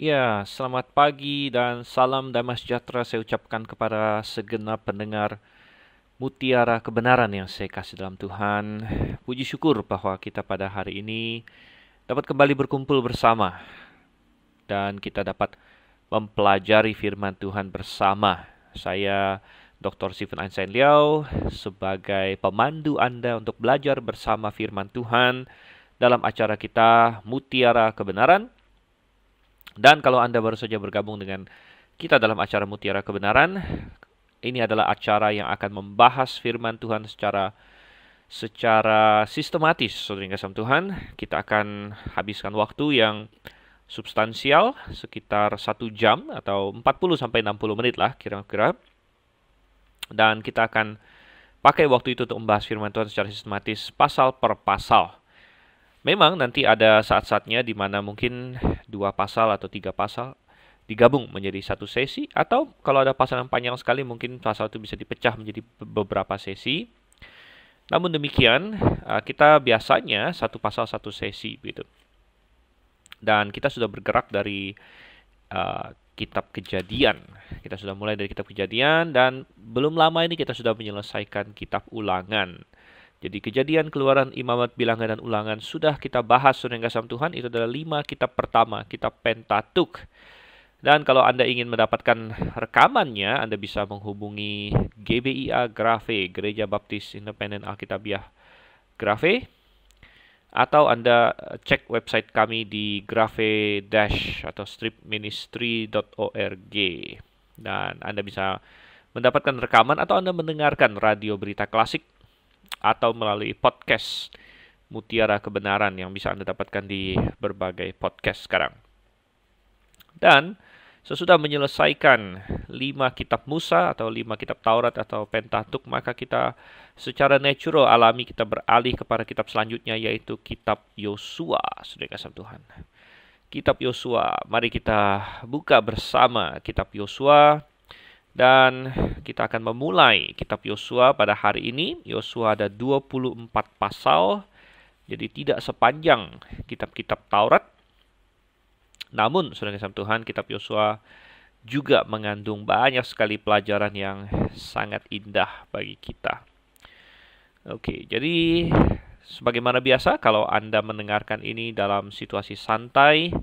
Ya, selamat pagi dan salam damai sejahtera saya ucapkan kepada segenap pendengar mutiara kebenaran yang saya kasih dalam Tuhan. Puji syukur bahwa kita pada hari ini dapat kembali berkumpul bersama dan kita dapat mempelajari firman Tuhan bersama. Saya Dr. Stephen Einstein Liao sebagai pemandu Anda untuk belajar bersama firman Tuhan dalam acara kita Mutiara Kebenaran. Dan kalau Anda baru saja bergabung dengan kita dalam acara Mutiara Kebenaran, ini adalah acara yang akan membahas firman Tuhan secara sistematis. Saudara yang kasih Tuhan, kita akan habiskan waktu yang substansial sekitar 1 jam atau 40 sampai 60 menit lah kira-kira. Dan kita akan pakai waktu itu untuk membahas firman Tuhan secara sistematis pasal per pasal. Memang nanti ada saat-saatnya di mana mungkin 2 pasal atau 3 pasal digabung menjadi satu sesi, atau kalau ada pasal yang panjang sekali mungkin pasal itu bisa dipecah menjadi beberapa sesi. Namun demikian, kita biasanya satu pasal satu sesi begitu. Dan kita sudah bergerak dari kitab Kejadian. Kita sudah mulai dari kitab Kejadian dan belum lama ini kita sudah menyelesaikan kitab Ulangan. Jadi Kejadian, Keluaran, Imamat, Bilangan, dan Ulangan sudah kita bahas, saudara yang kasih Tuhan. Itu adalah 5 kitab pertama, kitab Pentatuk. Dan kalau Anda ingin mendapatkan rekamannya, Anda bisa menghubungi GBIA Grafe, Gereja Baptis Independen Alkitabiah Grafe. Atau Anda cek website kami di grafe- atau stripministry.org. Dan Anda bisa mendapatkan rekaman atau Anda mendengarkan radio berita klasik atau melalui podcast Mutiara Kebenaran yang bisa Anda dapatkan di berbagai podcast sekarang. Dan sesudah menyelesaikan 5 kitab Musa atau 5 kitab Taurat atau Pentatuk, maka kita secara natural alami kita beralih kepada kitab selanjutnya, yaitu kitab Yosua, saudara kasih Tuhan. Kitab Yosua, mari kita buka bersama kitab Yosua. Dan kita akan memulai kitab Yosua pada hari ini. Yosua ada 24 pasal, jadi tidak sepanjang kitab-kitab Taurat. Namun, saudara kasih Tuhan, kitab Yosua juga mengandung banyak sekali pelajaran yang sangat indah bagi kita. Oke, jadi sebagaimana biasa, kalau Anda mendengarkan ini dalam situasi santai,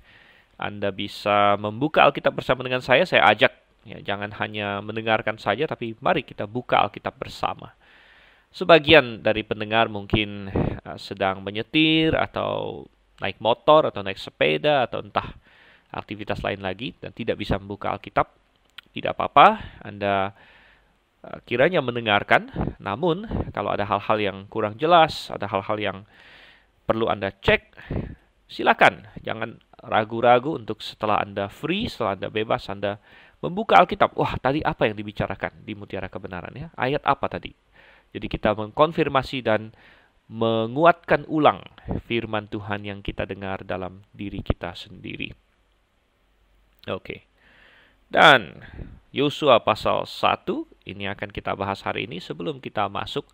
Anda bisa membuka Alkitab bersama dengan saya ajak. Ya, jangan hanya mendengarkan saja, tapi mari kita buka Alkitab bersama. Sebagian dari pendengar mungkin sedang menyetir atau naik motor atau naik sepeda atau entah aktivitas lain lagi dan tidak bisa membuka Alkitab. Tidak apa-apa, Anda kiranya mendengarkan. Namun, kalau ada hal-hal yang kurang jelas, ada hal-hal yang perlu Anda cek, silakan. Jangan ragu-ragu untuk setelah Anda free, setelah Anda bebas, Anda membuka Alkitab. Wah, tadi apa yang dibicarakan di Mutiara Kebenaran ya? Ayat apa tadi? Jadi kita mengkonfirmasi dan menguatkan ulang firman Tuhan yang kita dengar dalam diri kita sendiri. Oke. Dan Yosua pasal 1 ini akan kita bahas hari ini. Sebelum kita masuk,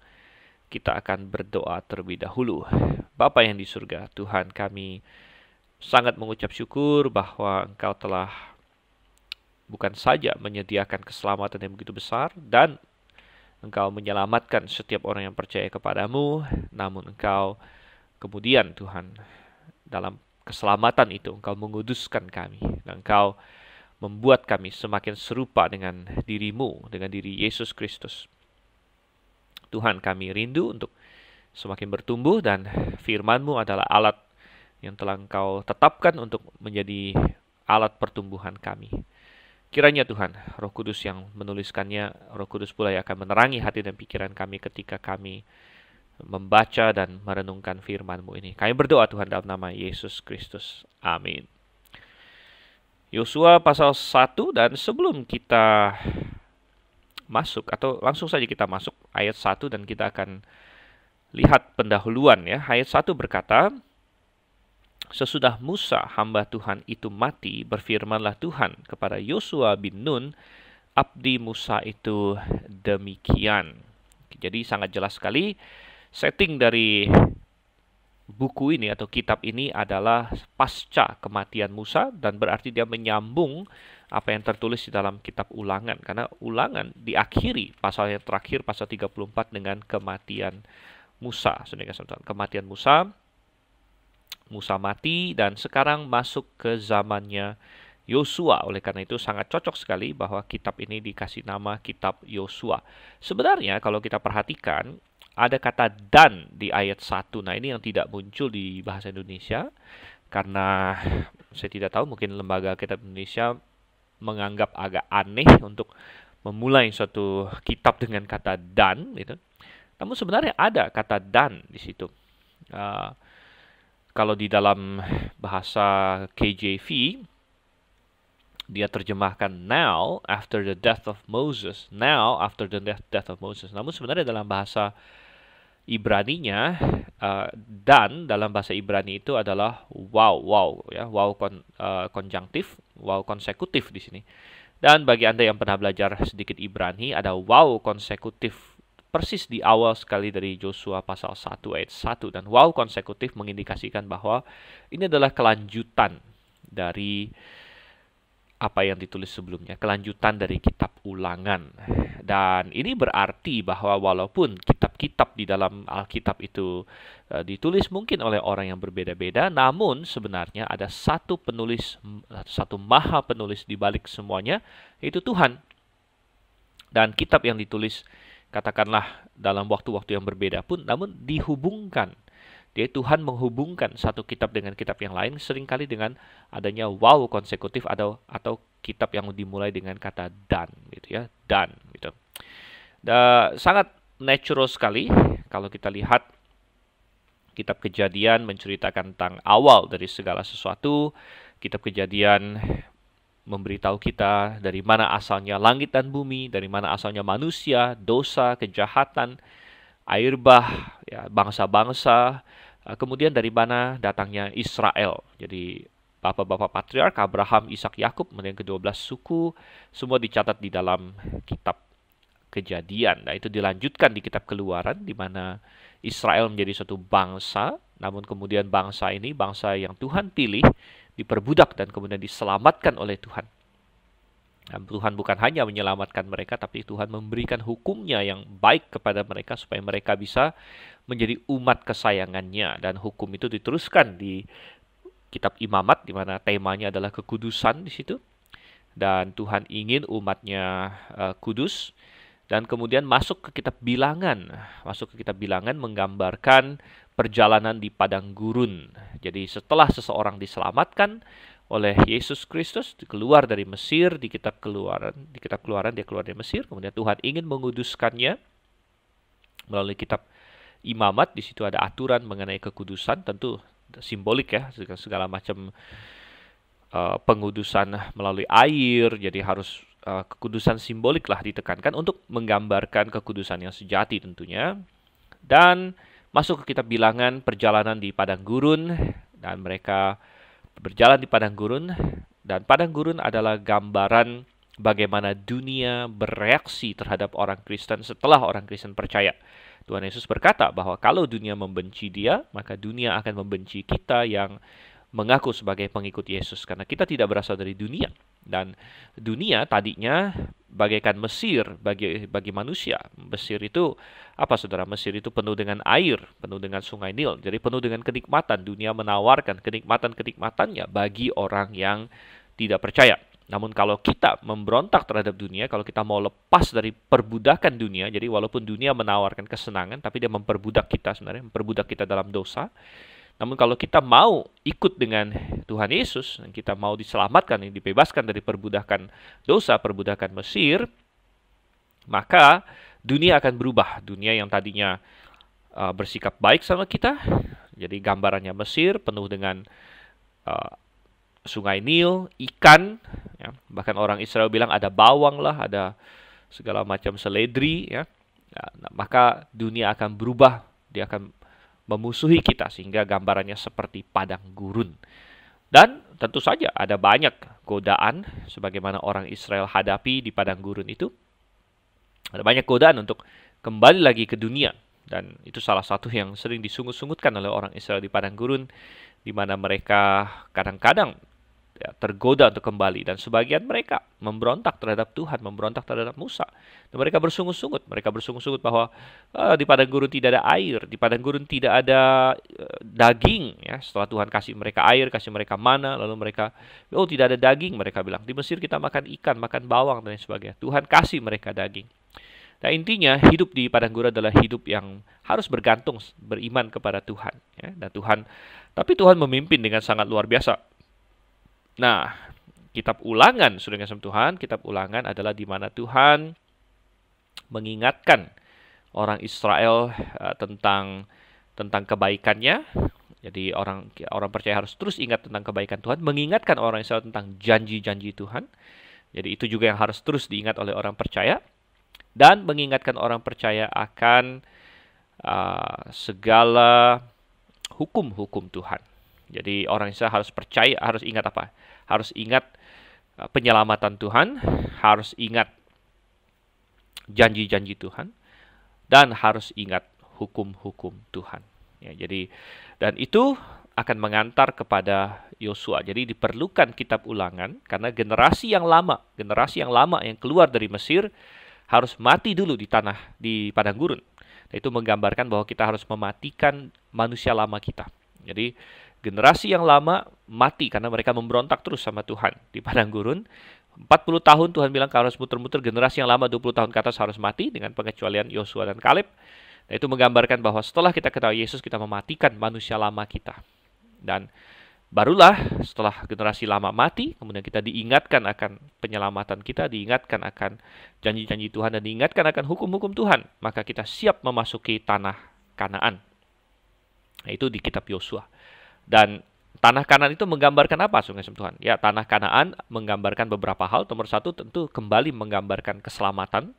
kita akan berdoa terlebih dahulu. Bapa yang di surga, Tuhan, kami sangat mengucap syukur bahwa Engkau telah bukan saja menyediakan keselamatan yang begitu besar dan Engkau menyelamatkan setiap orang yang percaya kepadamu, namun Engkau kemudian Tuhan dalam keselamatan itu Engkau menguduskan kami dan Engkau membuat kami semakin serupa dengan diri-Mu, dengan diri Yesus Kristus. Tuhan, kami rindu untuk semakin bertumbuh dan firman-Mu adalah alat yang telah Engkau tetapkan untuk menjadi alat pertumbuhan kami. Kiranya Tuhan, Roh Kudus yang menuliskannya, Roh Kudus pula yang akan menerangi hati dan pikiran kami ketika kami membaca dan merenungkan firman-Mu ini. Kami berdoa Tuhan dalam nama Yesus Kristus. Amin. Yosua pasal 1, dan sebelum kita masuk, atau langsung saja kita masuk ayat 1 dan kita akan lihat pendahuluan ya. Ayat 1 berkata, sesudah Musa hamba Tuhan itu mati, berfirmanlah Tuhan kepada Yosua bin Nun, abdi Musa itu demikian. Jadi sangat jelas sekali setting dari buku ini atau kitab ini adalah pasca kematian Musa, dan berarti dia menyambung apa yang tertulis di dalam kitab Ulangan, karena Ulangan diakhiri pasal yang terakhir, pasal 34, dengan kematian Musa. Kematian Musa, Musa mati, dan sekarang masuk ke zamannya Yosua. Oleh karena itu sangat cocok sekali bahwa kitab ini dikasih nama kitab Yosua. Sebenarnya kalau kita perhatikan, ada kata dan di ayat 1. Nah, ini yang tidak muncul di bahasa Indonesia, karena saya tidak tahu, mungkin lembaga kitab Indonesia menganggap agak aneh untuk memulai suatu kitab dengan kata dan, gitu. Namun sebenarnya ada kata dan di situ. Kalau di dalam bahasa KJV, dia terjemahkan now after the death of Moses. Now after the death of Moses. Namun sebenarnya dalam bahasa Ibraninya, dan dalam bahasa Ibrani itu adalah wow ya, wow konjunktif, wow konsekutif di sini. Dan bagi Anda yang pernah belajar sedikit Ibrani, ada wow konsekutif persis di awal sekali dari Yosua pasal 1 ayat 1, dan wow konsekutif mengindikasikan bahwa ini adalah kelanjutan dari apa yang ditulis sebelumnya, kelanjutan dari kitab Ulangan. Dan ini berarti bahwa walaupun kitab-kitab di dalam Alkitab itu ditulis mungkin oleh orang yang berbeda-beda, namun sebenarnya ada satu penulis, satu maha penulis di balik semuanya, yaitu Tuhan. Dan kitab yang ditulis katakanlah dalam waktu-waktu yang berbeda pun, namun dihubungkan. Dia Tuhan menghubungkan satu kitab dengan kitab yang lain, seringkali dengan adanya wow konsekutif atau kitab yang dimulai dengan kata dan, gitu ya, dan, gitu. Sangat natural sekali kalau kita lihat kitab Kejadian menceritakan tentang awal dari segala sesuatu. Kitab Kejadian memberitahu kita dari mana asalnya langit dan bumi, dari mana asalnya manusia, dosa, kejahatan, air bah, ya, bangsa-bangsa, kemudian dari mana datangnya Israel. Jadi bapak-bapak patriark Abraham, Ishak, Yakub, kemudian ke-12 suku, semua dicatat di dalam kitab Kejadian. Nah, itu dilanjutkan di kitab Keluaran, di mana Israel menjadi suatu bangsa, namun kemudian bangsa ini, bangsa yang Tuhan pilih, diperbudak dan kemudian diselamatkan oleh Tuhan. Dan Tuhan bukan hanya menyelamatkan mereka, tapi Tuhan memberikan hukumnya yang baik kepada mereka supaya mereka bisa menjadi umat kesayangannya. Dan hukum itu diteruskan di kitab Imamat, di mana temanya adalah kekudusan di situ. Dan Tuhan ingin umatnya kudus. Dan kemudian masuk ke kitab Bilangan. Masuk ke kitab Bilangan menggambarkan perjalanan di padang gurun. Jadi setelah seseorang diselamatkan oleh Yesus Kristus, keluar dari Mesir, di kitab Keluaran dia keluar dari Mesir, kemudian Tuhan ingin menguduskannya melalui kitab Imamat. Di situ ada aturan mengenai kekudusan, tentu simbolik ya, segala macam pengudusan melalui air, jadi harus kekudusan simbolik lah ditekankan untuk menggambarkan kekudusan yang sejati tentunya. Dan masuk ke kitab Bilangan, perjalanan di padang gurun, dan mereka berjalan di padang gurun, dan padang gurun adalah gambaran bagaimana dunia bereaksi terhadap orang Kristen setelah orang Kristen percaya. Tuhan Yesus berkata bahwa kalau dunia membenci dia, maka dunia akan membenci kita yang mengaku sebagai pengikut Yesus, karena kita tidak berasal dari dunia. Dan dunia tadinya bagaikan Mesir bagi manusia. Mesir itu apa, saudara? Mesir itu penuh dengan air, penuh dengan sungai Nil. Jadi penuh dengan kenikmatan. Dunia menawarkan kenikmatan-kenikmatannya bagi orang yang tidak percaya. Namun kalau kita memberontak terhadap dunia, kalau kita mau lepas dari perbudakan dunia, jadi walaupun dunia menawarkan kesenangan, tapi dia memperbudak kita sebenarnya, memperbudak kita dalam dosa. Namun kalau kita mau ikut dengan Tuhan Yesus, dan kita mau diselamatkan, dibebaskan dari perbudakan dosa, perbudakan Mesir, maka dunia akan berubah. Dunia yang tadinya bersikap baik sama kita, jadi gambarannya Mesir, penuh dengan sungai Nil, ikan, ya. Bahkan orang Israel bilang ada bawang lah, ada segala macam seledri, ya. Nah, maka dunia akan berubah, dia akan memusuhi kita sehingga gambarannya seperti padang gurun. Dan tentu saja ada banyak godaan sebagaimana orang Israel hadapi di padang gurun itu. Ada banyak godaan untuk kembali lagi ke dunia. Dan itu salah satu yang sering disungut-sungutkan oleh orang Israel di padang gurun, di mana mereka kadang-kadang tergoda untuk kembali, dan sebagian mereka memberontak terhadap Tuhan, memberontak terhadap Musa. Dan mereka bersungut-sungut bahwa di padang gurun tidak ada air, di padang gurun tidak ada daging. Ya, setelah Tuhan kasih mereka air, kasih mereka mana, lalu mereka, oh tidak ada daging, mereka bilang. Di Mesir kita makan ikan, makan bawang dan sebagainya. Tuhan kasih mereka daging. Nah, intinya hidup di padang gurun adalah hidup yang harus bergantung, beriman kepada Tuhan. Ya, dan tapi Tuhan memimpin dengan sangat luar biasa. Nah, kitab Ulangan, saudara kasih Tuhan, kitab Ulangan adalah di mana Tuhan mengingatkan orang Israel tentang kebaikannya. Jadi orang percaya harus terus ingat tentang kebaikan Tuhan, mengingatkan orang Israel tentang janji-janji Tuhan. Jadi itu juga yang harus terus diingat oleh orang percaya, dan mengingatkan orang percaya akan segala hukum-hukum Tuhan. Jadi orang Israel harus percaya, harus ingat apa? Harus ingat penyelamatan Tuhan, harus ingat janji-janji Tuhan, dan harus ingat hukum-hukum Tuhan. Ya, jadi dan itu akan mengantar kepada Yosua. Jadi diperlukan kitab Ulangan karena generasi yang lama yang keluar dari Mesir harus mati dulu di padang gurun. Nah, itu menggambarkan bahwa kita harus mematikan manusia lama kita. Jadi generasi yang lama mati karena mereka memberontak terus sama Tuhan di padang gurun. 40 tahun Tuhan bilang harus muter-muter, generasi yang lama 20 tahun ke atas harus mati dengan pengecualian Yosua dan Kaleb. Nah, itu menggambarkan bahwa setelah kita ketahui Yesus, kita mematikan manusia lama kita. Dan barulah setelah generasi lama mati, kemudian kita diingatkan akan penyelamatan kita, diingatkan akan janji-janji Tuhan, dan diingatkan akan hukum-hukum Tuhan. Maka kita siap memasuki tanah Kanaan. Nah, itu di kitab Yosua. Dan tanah Kanaan itu menggambarkan apa, saudara Tuhan? Ya, tanah Kanaan menggambarkan beberapa hal. Nomor satu tentu kembali menggambarkan keselamatan.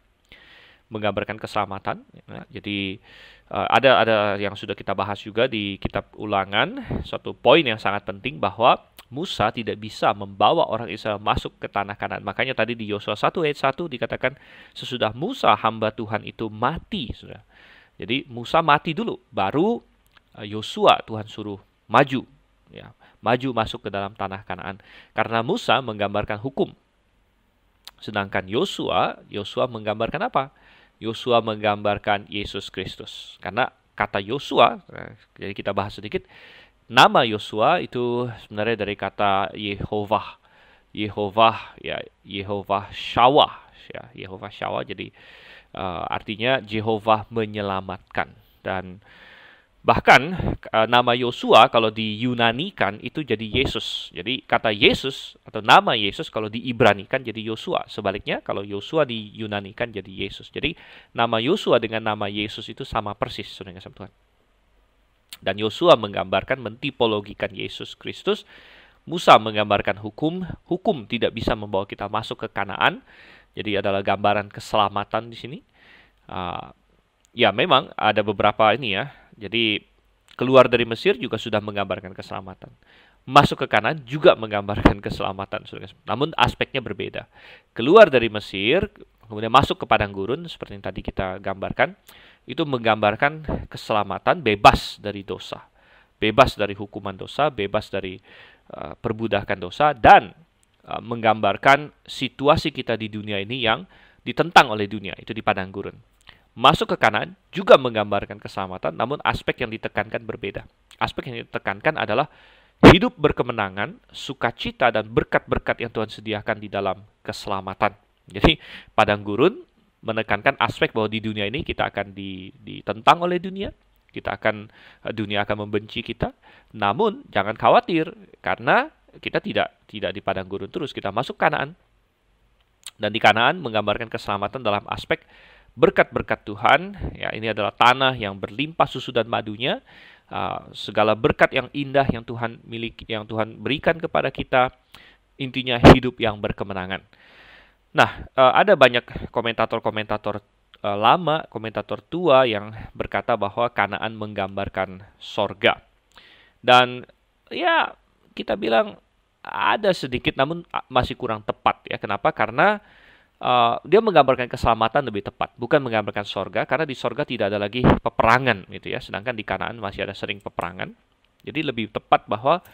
Ya, jadi ada yang sudah kita bahas juga di kitab Ulangan, suatu poin yang sangat penting bahwa Musa tidak bisa membawa orang Israel masuk ke tanah Kanaan. Makanya tadi di Yosua 1 ayat 1 dikatakan sesudah Musa hamba Tuhan itu mati, saudara. Jadi Musa mati dulu, baru Yosua Tuhan suruh maju, ya, maju masuk ke dalam tanah Kanaan. Karena Musa menggambarkan hukum, sedangkan Yosua menggambarkan apa? Yosua menggambarkan Yesus Kristus. Karena kata Yosua, jadi kita bahas sedikit, nama Yosua itu sebenarnya dari kata Yehovah, ya, Yehovah Shawah, ya, Yehovah Shawah. Jadi artinya Jehovah menyelamatkan. Dan bahkan nama Yosua kalau diyunanikan itu jadi Yesus. Jadi kata Yesus atau nama Yesus kalau diibranikan jadi Yosua. Sebaliknya kalau Yosua diyunanikan jadi Yesus. Jadi nama Yosua dengan nama Yesus itu sama persis, saudara Tuhan. Dan Yosua menggambarkan, mentipologikan Yesus Kristus. Musa menggambarkan hukum. Hukum tidak bisa membawa kita masuk ke Kanaan. Jadi adalah gambaran keselamatan di sini. Ya memang ada beberapa ini ya. Jadi keluar dari Mesir juga sudah menggambarkan keselamatan. Masuk ke Kanaan juga menggambarkan keselamatan. Namun aspeknya berbeda. Keluar dari Mesir, kemudian masuk ke padang gurun seperti yang tadi kita gambarkan, itu menggambarkan keselamatan, bebas dari dosa, bebas dari hukuman dosa, bebas dari perbudakan dosa, dan menggambarkan situasi kita di dunia ini yang ditentang oleh dunia, itu di padang gurun. Masuk ke Kanaan juga menggambarkan keselamatan, namun aspek yang ditekankan berbeda. Aspek yang ditekankan adalah hidup berkemenangan, sukacita, dan berkat-berkat yang Tuhan sediakan di dalam keselamatan. Jadi padang gurun menekankan aspek bahwa di dunia ini kita akan ditentang oleh dunia, dunia akan membenci kita. Namun jangan khawatir, karena kita tidak di padang gurun terus, kita masuk Kanaan. Dan di Kanaan menggambarkan keselamatan dalam aspek berkat-berkat Tuhan. Ya, ini adalah tanah yang berlimpah susu dan madunya. Segala berkat yang indah yang Tuhan miliki, yang Tuhan berikan kepada kita, intinya hidup yang berkemenangan. Nah, ada banyak komentator-komentator lama, komentator tua yang berkata bahwa Kanaan menggambarkan sorga. Dan ya, kita bilang ada sedikit, namun masih kurang tepat ya. Kenapa? Karena dia menggambarkan keselamatan lebih tepat, bukan menggambarkan sorga, karena di sorga tidak ada lagi peperangan gitu ya, sedangkan di Kanaan masih ada sering peperangan. Jadi lebih tepat bahwa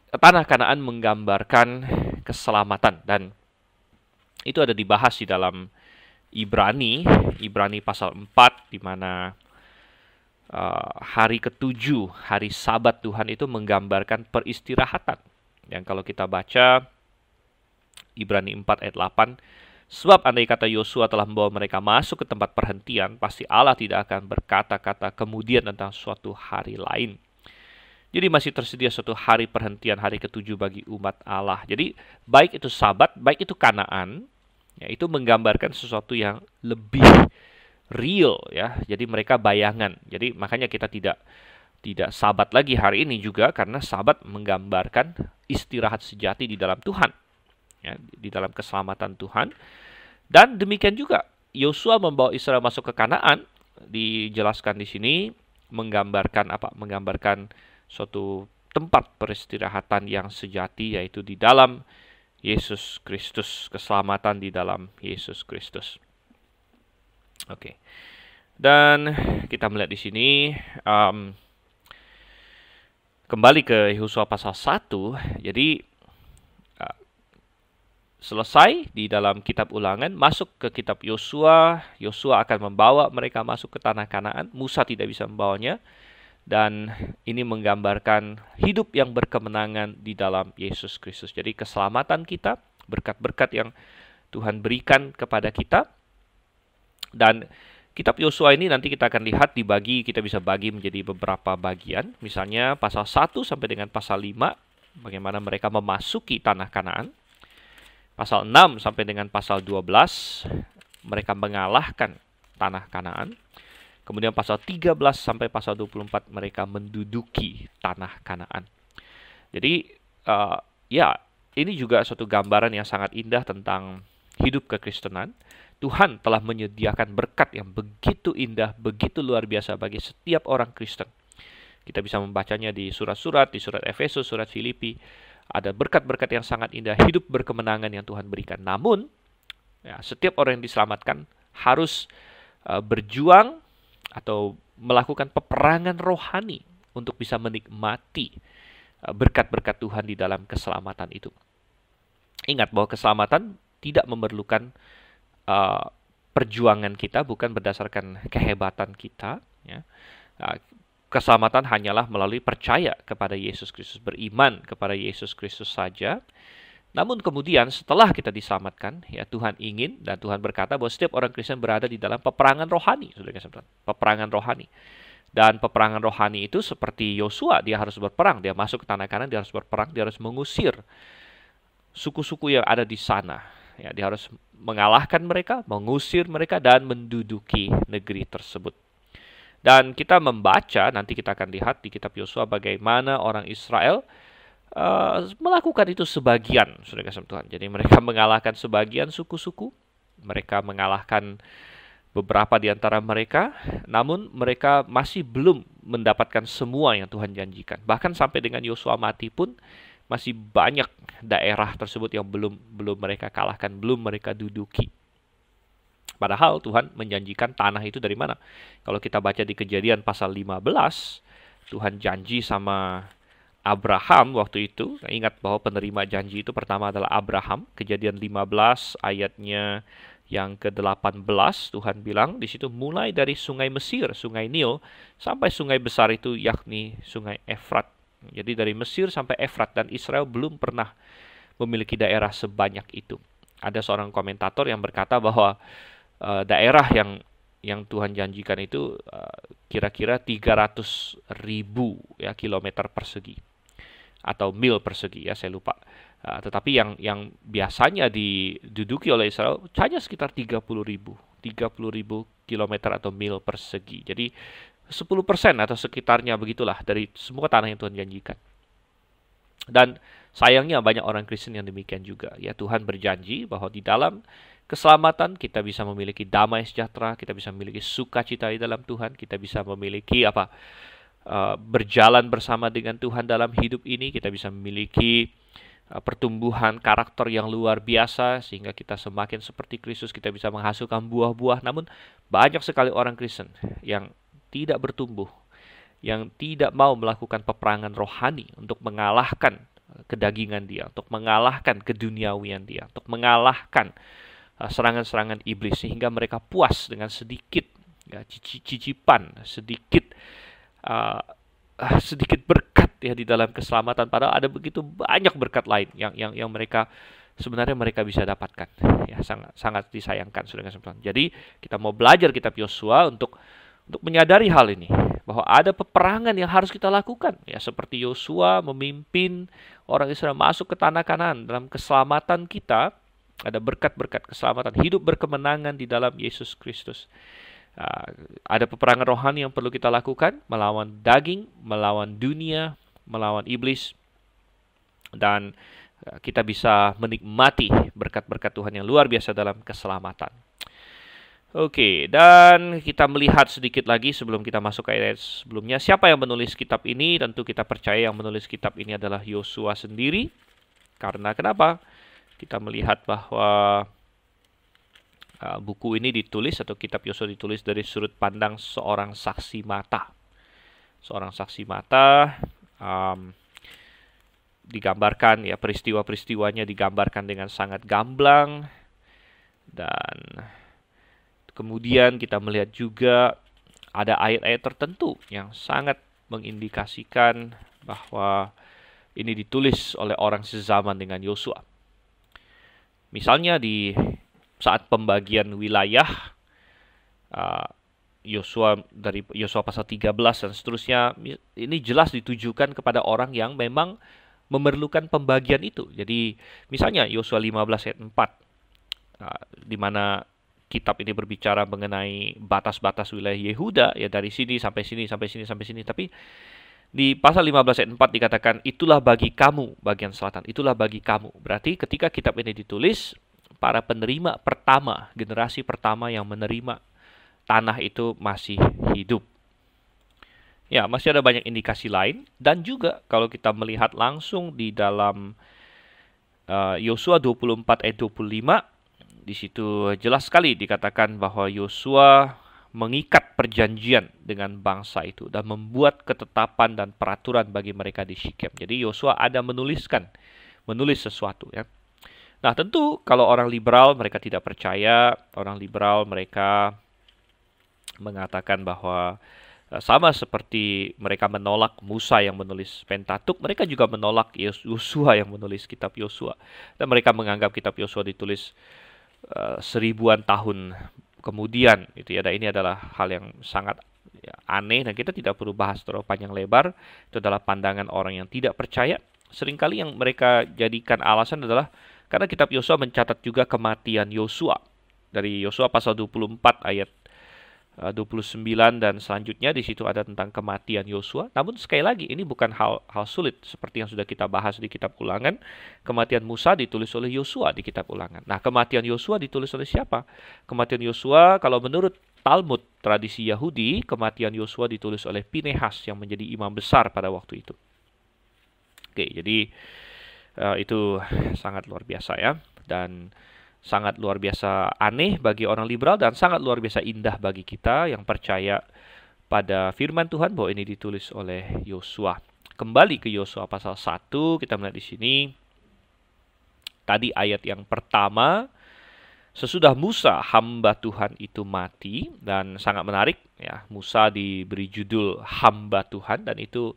tanah Kanaan menggambarkan keselamatan, dan itu ada dibahas di dalam Ibrani pasal 4, di mana hari ketujuh, hari Sabat Tuhan itu menggambarkan peristirahatan. Yang kalau kita baca Ibrani 4 ayat 8, sebab andai kata Yosua telah membawa mereka masuk ke tempat perhentian, pasti Allah tidak akan berkata-kata kemudian tentang suatu hari lain. Jadi masih tersedia suatu hari perhentian, hari ketujuh bagi umat Allah. Jadi baik itu Sabat, baik itu Kanaan, ya, itu menggambarkan sesuatu yang lebih real ya. Jadi mereka bayangan. Jadi makanya kita tidak Sabat lagi hari ini juga, karena Sabat menggambarkan istirahat sejati di dalam Tuhan, ya, di dalam keselamatan Tuhan. Dan demikian juga Yosua membawa Israel masuk ke Kanaan, dijelaskan di sini menggambarkan apa? Menggambarkan suatu tempat peristirahatan yang sejati, yaitu di dalam Yesus Kristus, keselamatan di dalam Yesus Kristus. Oke. Dan kita melihat di sini kembali ke Yosua pasal 1. Jadi selesai di dalam kitab Ulangan, masuk ke kitab Yosua. Yosua akan membawa mereka masuk ke tanah Kanaan. Musa tidak bisa membawanya. Dan ini menggambarkan hidup yang berkemenangan di dalam Yesus Kristus. Jadi keselamatan kita, berkat-berkat yang Tuhan berikan kepada kita. Dan kitab Yosua ini nanti kita akan lihat dibagi, kita bisa bagi menjadi beberapa bagian. Misalnya pasal 1 sampai dengan pasal 5, bagaimana mereka memasuki tanah Kanaan. Pasal 6 sampai dengan pasal 12, mereka mengalahkan tanah Kanaan. Kemudian pasal 13 sampai pasal 24, mereka menduduki tanah Kanaan. Jadi, ya, ini juga suatu gambaran yang sangat indah tentang hidup kekristenan. Tuhan telah menyediakan berkat yang begitu indah, begitu luar biasa bagi setiap orang Kristen. Kita bisa membacanya di surat-surat, di surat Efesus, surat Filipi. Ada berkat-berkat yang sangat indah, hidup berkemenangan yang Tuhan berikan. Namun, ya, setiap orang yang diselamatkan harus berjuang atau melakukan peperangan rohani untuk bisa menikmati berkat-berkat Tuhan di dalam keselamatan itu. Ingat bahwa keselamatan tidak memerlukan perjuangan kita, bukan berdasarkan kehebatan kita. Ya. Keselamatan hanyalah melalui percaya kepada Yesus Kristus, beriman kepada Yesus Kristus saja. Namun kemudian setelah kita diselamatkan, ya, Tuhan ingin dan Tuhan berkata bahwa setiap orang Kristen berada di dalam peperangan rohani, saudara-saudara. Peperangan rohani. Dan peperangan rohani itu seperti Yosua, dia harus berperang, dia masuk ke tanah Kanaan, dia harus berperang, dia harus mengusir suku-suku yang ada di sana. Ya, dia harus mengalahkan mereka, mengusir mereka, dan menduduki negeri tersebut. Dan kita membaca, nanti kita akan lihat di kitab Yosua bagaimana orang Israel melakukan itu sebagian, saudara kasih Tuhan. Jadi mereka mengalahkan sebagian suku-suku, mereka mengalahkan beberapa di antara mereka, namun mereka masih belum mendapatkan semua yang Tuhan janjikan. Bahkan sampai dengan Yosua mati pun masih banyak daerah tersebut yang belum mereka kalahkan, belum mereka duduki. Padahal Tuhan menjanjikan tanah itu dari mana? Kalau kita baca di Kejadian pasal 15, Tuhan janji sama Abraham waktu itu. Ingat bahwa penerima janji itu pertama adalah Abraham. Kejadian 15 ayatnya yang ke-18, Tuhan bilang di situ mulai dari sungai Mesir, sungai Nil, sampai sungai besar itu yakni sungai Efrat. Jadi dari Mesir sampai Efrat, dan Israel belum pernah memiliki daerah sebanyak itu. Ada seorang komentator yang berkata bahwa daerah yang Tuhan janjikan itu kira-kira 300.000 ya, kilometer persegi atau mil persegi, ya saya lupa. Tetapi yang biasanya diduduki oleh Israel hanya sekitar 30.000 kilometer atau mil persegi. Jadi 10% atau sekitarnya begitulah dari semua tanah yang Tuhan janjikan. Dan sayangnya banyak orang Kristen yang demikian juga. Ya, Tuhan berjanji bahwa di dalam keselamatan kita bisa memiliki damai sejahtera, kita bisa memiliki sukacita di dalam Tuhan, kita bisa memiliki berjalan bersama dengan Tuhan dalam hidup ini, kita bisa memiliki pertumbuhan karakter yang luar biasa sehingga kita semakin seperti Kristus, kita bisa menghasilkan buah-buah. Namun banyak sekali orang Kristen yang tidak bertumbuh, yang tidak mau melakukan peperangan rohani untuk mengalahkan kedagingan dia, untuk mengalahkan keduniawian dia, untuk mengalahkan serangan-serangan iblis, sehingga mereka puas dengan sedikit ya, cicipan, sedikit berkat ya di dalam keselamatan, padahal ada begitu banyak berkat lain yang mereka sebenarnya mereka bisa dapatkan. Ya, sangat sangat disayangkan saudara. Jadi kita mau belajar kitab Yosua untuk menyadari hal ini, bahwa ada peperangan yang harus kita lakukan ya, seperti Yosua memimpin orang Israel masuk ke tanah Kanaan. Dalam keselamatan kita ada berkat-berkat keselamatan, hidup berkemenangan di dalam Yesus Kristus. Ada peperangan rohani yang perlu kita lakukan, melawan daging, melawan dunia, melawan iblis, dan kita bisa menikmati berkat-berkat Tuhan yang luar biasa dalam keselamatan. Oke, dan kita melihat sedikit lagi sebelum kita masuk ke ayat sebelumnya. Siapa yang menulis kitab ini? Tentu kita percaya yang menulis kitab ini adalah Yosua sendiri. Karena kenapa? Kita melihat bahwa buku ini ditulis, atau kitab Yosua ditulis dari sudut pandang seorang saksi mata. Seorang saksi mata digambarkan ya, peristiwa-peristiwanya digambarkan dengan sangat gamblang, dan kemudian kita melihat juga ada ayat-ayat tertentu yang sangat mengindikasikan bahwa ini ditulis oleh orang sezaman dengan Yosua. Misalnya di saat pembagian wilayah, dari Yosua pasal 13 dan seterusnya, ini jelas ditujukan kepada orang yang memang memerlukan pembagian itu. Jadi misalnya Yosua 15 ayat 4, di mana kitab ini berbicara mengenai batas-batas wilayah Yehuda, ya dari sini sampai sini, sampai sini, sampai sini. Tapi di pasal 15 ayat 4 dikatakan, itulah bagi kamu bagian selatan, itulah bagi kamu. Berarti ketika kitab ini ditulis, para penerima pertama, generasi pertama yang menerima tanah itu masih hidup. Ya, masih ada banyak indikasi lain. Dan juga kalau kita melihat langsung di dalam Yosua 24 ayat 25, di situ jelas sekali dikatakan bahwa Yosua mengikat perjanjian dengan bangsa itu dan membuat ketetapan dan peraturan bagi mereka di Sikem. Jadi Yosua ada menulis sesuatu ya. Nah, tentu kalau orang liberal mereka tidak percaya, orang liberal mereka mengatakan bahwa sama seperti mereka menolak Musa yang menulis Pentatuk, mereka juga menolak Yosua yang menulis kitab Yosua. Dan mereka menganggap kitab Yosua ditulis seribuan tahun kemudian gitu ya. Dan ini adalah hal yang sangat aneh dan kita tidak perlu bahas terlalu panjang lebar. Itu adalah pandangan orang yang tidak percaya. Seringkali yang mereka jadikan alasan adalah karena kitab Yosua mencatat juga kematian Yosua. Dari Yosua pasal 24 ayat 29 dan selanjutnya di situ ada tentang kematian Yosua. Namun sekali lagi ini bukan hal sulit seperti yang sudah kita bahas di kitab Ulangan. Kematian Musa ditulis oleh Yosua di kitab Ulangan. Nah, kematian Yosua ditulis oleh siapa? Kematian Yosua kalau menurut Talmud tradisi Yahudi, kematian Yosua ditulis oleh Pinehas yang menjadi imam besar pada waktu itu. Oke, jadi itu sangat luar biasa ya, dan sangat luar biasa aneh bagi orang liberal dan sangat luar biasa indah bagi kita yang percaya pada firman Tuhan bahwa ini ditulis oleh Yosua. Kembali ke Yosua pasal 1, kita melihat di sini tadi ayat yang pertama, sesudah Musa hamba Tuhan itu mati, dan sangat menarik ya, Musa diberi judul hamba Tuhan, dan itu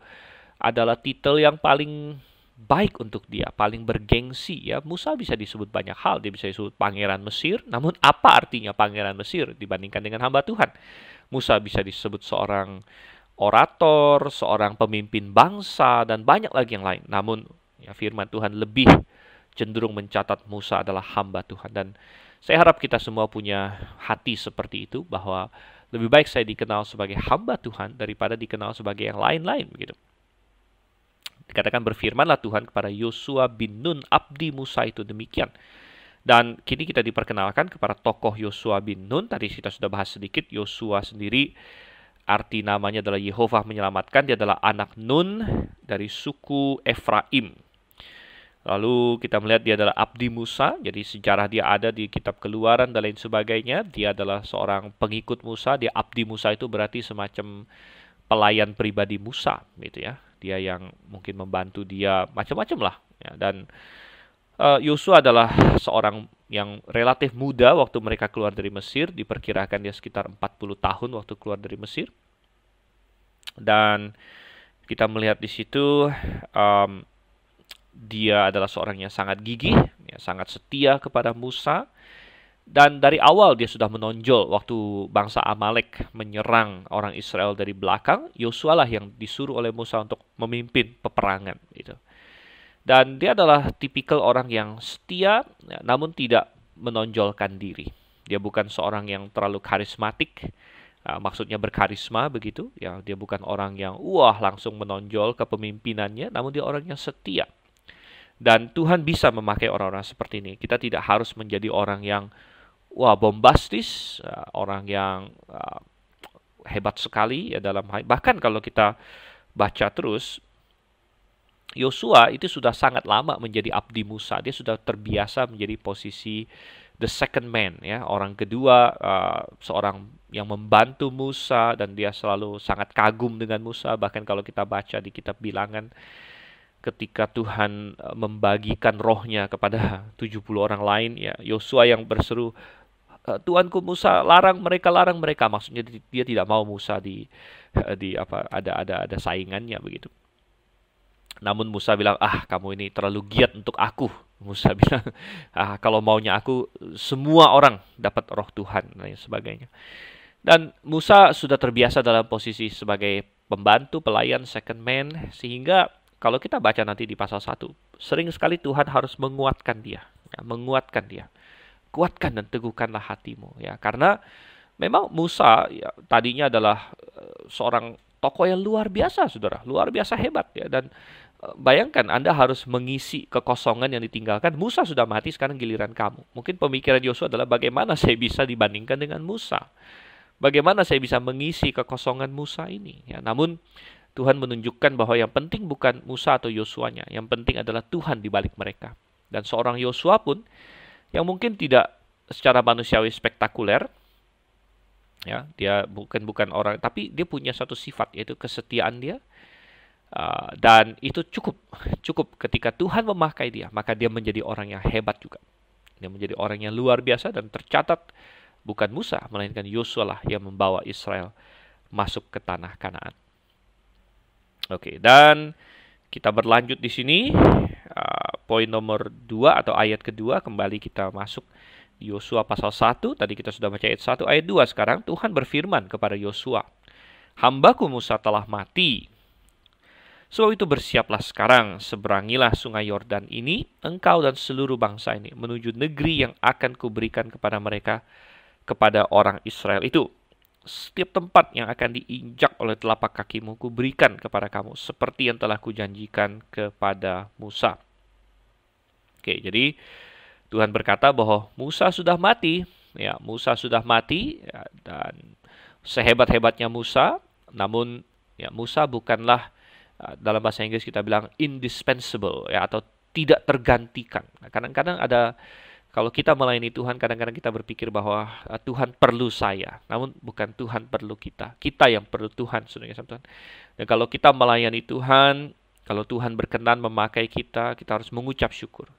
adalah titel yang paling baik untuk dia, paling bergengsi ya. Musa bisa disebut banyak hal, dia bisa disebut pangeran Mesir, namun apa artinya pangeran Mesir dibandingkan dengan hamba Tuhan? Musa bisa disebut seorang orator, seorang pemimpin bangsa, dan banyak lagi yang lain. Namun ya, firman Tuhan lebih cenderung mencatat Musa adalah hamba Tuhan, dan saya harap kita semua punya hati seperti itu, bahwa lebih baik saya dikenal sebagai hamba Tuhan daripada dikenal sebagai yang lain-lain begitu. Dikatakan berfirmanlah Tuhan kepada Yosua bin Nun abdi Musa itu demikian. Dan kini kita diperkenalkan kepada tokoh Yosua bin Nun. Tadi kita sudah bahas sedikit. Yosua sendiri arti namanya adalah Yehova menyelamatkan. Dia adalah anak Nun dari suku Efraim. Lalu kita melihat dia adalah abdi Musa, jadi sejarah dia ada di kitab Keluaran dan lain sebagainya. Dia adalah seorang pengikut Musa, dia abdi Musa itu berarti semacam pelayan pribadi Musa gitu ya. Dia yang mungkin membantu dia macam-macam lah ya. Dan Yosua adalah seorang yang relatif muda waktu mereka keluar dari Mesir, diperkirakan dia sekitar 40 tahun waktu keluar dari Mesir. Dan kita melihat di situ dia adalah seorang yang sangat gigih, ya, sangat setia kepada Musa. Dan dari awal dia sudah menonjol waktu bangsa Amalek menyerang orang Israel dari belakang. Yosua lah yang disuruh oleh Musa untuk memimpin peperangan. Gitu. Dan dia adalah tipikal orang yang setia, ya, namun tidak menonjolkan diri. Dia bukan seorang yang terlalu karismatik, maksudnya berkarisma begitu. Ya, dia bukan orang yang langsung menonjol kepemimpinannya, namun dia orang yang setia. Dan Tuhan bisa memakai orang-orang seperti ini. Kita tidak harus menjadi orang yang bombastis, orang yang hebat sekali ya dalam hal. Bahkan kalau kita baca terus, Yosua itu sudah sangat lama menjadi abdi Musa. Dia sudah terbiasa menjadi posisi the second man, ya, orang kedua, seorang yang membantu Musa, dan dia selalu sangat kagum dengan Musa. Bahkan kalau kita baca di kitab Bilangan, ketika Tuhan membagikan rohnya kepada 70 orang lain, ya, Yosua yang berseru, Tuanku Musa, larang mereka. Maksudnya dia tidak mau Musa ada saingannya begitu. Namun Musa bilang, kamu ini terlalu giat untuk aku. Musa bilang, kalau maunya aku, semua orang dapat roh Tuhan, dan lain sebagainya. Dan Musa sudah terbiasa dalam posisi sebagai pembantu, pelayan, second man, sehingga kalau kita baca nanti di pasal 1, sering sekali Tuhan harus menguatkan dia. Kuatkan dan teguhkanlah hatimu. Ya, karena memang Musa ya, tadinya adalah seorang tokoh yang luar biasa, saudara. Luar biasa hebat. Ya. Dan bayangkan Anda harus mengisi kekosongan yang ditinggalkan. Musa sudah mati, sekarang giliran kamu. Mungkin pemikiran Yosua adalah bagaimana saya bisa dibandingkan dengan Musa. Bagaimana saya bisa mengisi kekosongan Musa ini. Ya, namun Tuhan menunjukkan bahwa yang penting bukan Musa atau Yosuanya. Yang penting adalah Tuhan di balik mereka. Dan seorang Yosua pun yang mungkin tidak secara manusiawi spektakuler, ya, dia bukan orang, tapi dia punya satu sifat, yaitu kesetiaan dia. Dan itu cukup ketika Tuhan memakai dia, maka dia menjadi orang yang hebat juga. Dia menjadi orang yang luar biasa, dan tercatat bukan Musa, melainkan Yosua lah yang membawa Israel masuk ke tanah Kanaan. Oke, dan kita berlanjut di sini. Poin nomor 2 atau ayat kedua, kembali kita masuk di Yosua pasal 1. Tadi kita sudah baca ayat 1, ayat 2 sekarang. Tuhan berfirman kepada Yosua, "Hambaku Musa telah mati. Sebab itu bersiaplah sekarang, seberangilah sungai Yordan ini, engkau dan seluruh bangsa ini, menuju negeri yang akan kuberikan kepada mereka, kepada orang Israel itu. Setiap tempat yang akan diinjak oleh telapak kakimu kuberikan kepada kamu, seperti yang telah kujanjikan kepada Musa." Oke, jadi Tuhan berkata bahwa Musa sudah mati. Ya, Musa sudah mati, ya, dan sehebat-hebatnya Musa, namun ya, Musa bukanlah, dalam bahasa Inggris kita bilang indispensable, ya, atau tidak tergantikan. Nah, kadang-kadang ada, kalau kita melayani Tuhan, kadang-kadang kita berpikir bahwa Tuhan perlu saya. Namun bukan Tuhan perlu kita. Kita yang perlu Tuhan, saudara Tuhan. Dan kalau kita melayani Tuhan, kalau Tuhan berkenan memakai kita, kita harus mengucap syukur.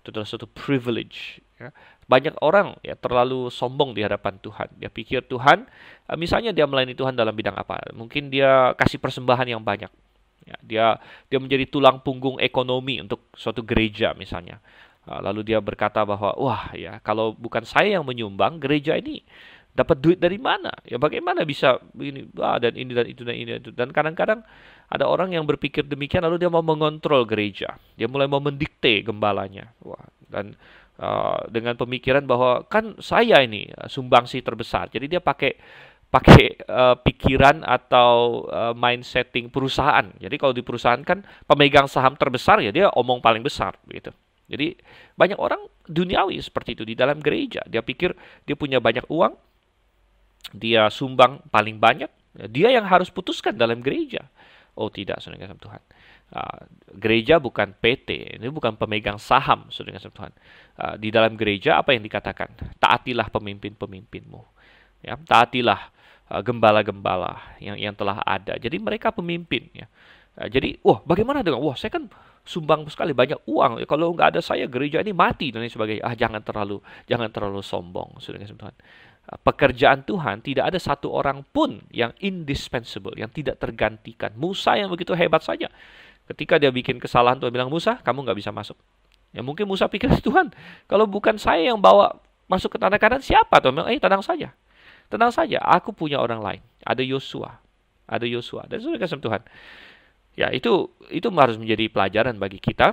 Itu adalah suatu privilege. Ya. Banyak orang ya terlalu sombong di hadapan Tuhan. Dia pikir Tuhan, misalnya dia melayani Tuhan dalam bidang apa? Mungkin dia kasih persembahan yang banyak. Ya, dia menjadi tulang punggung ekonomi untuk suatu gereja misalnya. Lalu dia berkata bahwa, ya kalau bukan saya yang menyumbang, gereja ini dapat duit dari mana? Ya bagaimana bisa ini, dan ini dan itu dan ini dan itu. Dan kadang-kadang ada orang yang berpikir demikian, lalu dia mau mengontrol gereja. Dia mulai mau mendikte gembalanya. Dan dengan pemikiran bahwa kan saya ini sumbangsi terbesar. Jadi dia pakai pikiran atau mindsetting perusahaan. Jadi kalau di perusahaan kan pemegang saham terbesar, ya dia omong paling besar gitu. Jadi banyak orang duniawi seperti itu di dalam gereja. Dia pikir dia punya banyak uang, dia sumbang paling banyak, dia yang harus putuskan dalam gereja. Oh tidak, saudara kasih Tuhan. Gereja bukan PT, ini bukan pemegang saham, saudara kasih Tuhan. Di dalam gereja apa yang dikatakan? Taatilah pemimpin-pemimpinmu. Ya, taatilah gembala-gembala yang telah ada. Jadi mereka pemimpin. Ya. Jadi, bagaimana dengan? Saya kan sumbang sekali banyak uang. Kalau nggak ada saya, gereja ini mati dan lain sebagainya. Jangan terlalu sombong, saudara kasih Tuhan. Pekerjaan Tuhan tidak ada satu orang pun yang indispensable, yang tidak tergantikan. Musa yang begitu hebat saja. Ketika dia bikin kesalahan, Tuhan bilang, Musa, kamu nggak bisa masuk. Ya mungkin Musa pikir, Tuhan, kalau bukan saya yang bawa masuk ke tanah Kanaan, siapa? Tuhan bilang, tenang saja. Tenang saja, aku punya orang lain. Ada Yosua. Dan sudah kasih Tuhan. Ya, itu harus menjadi pelajaran bagi kita.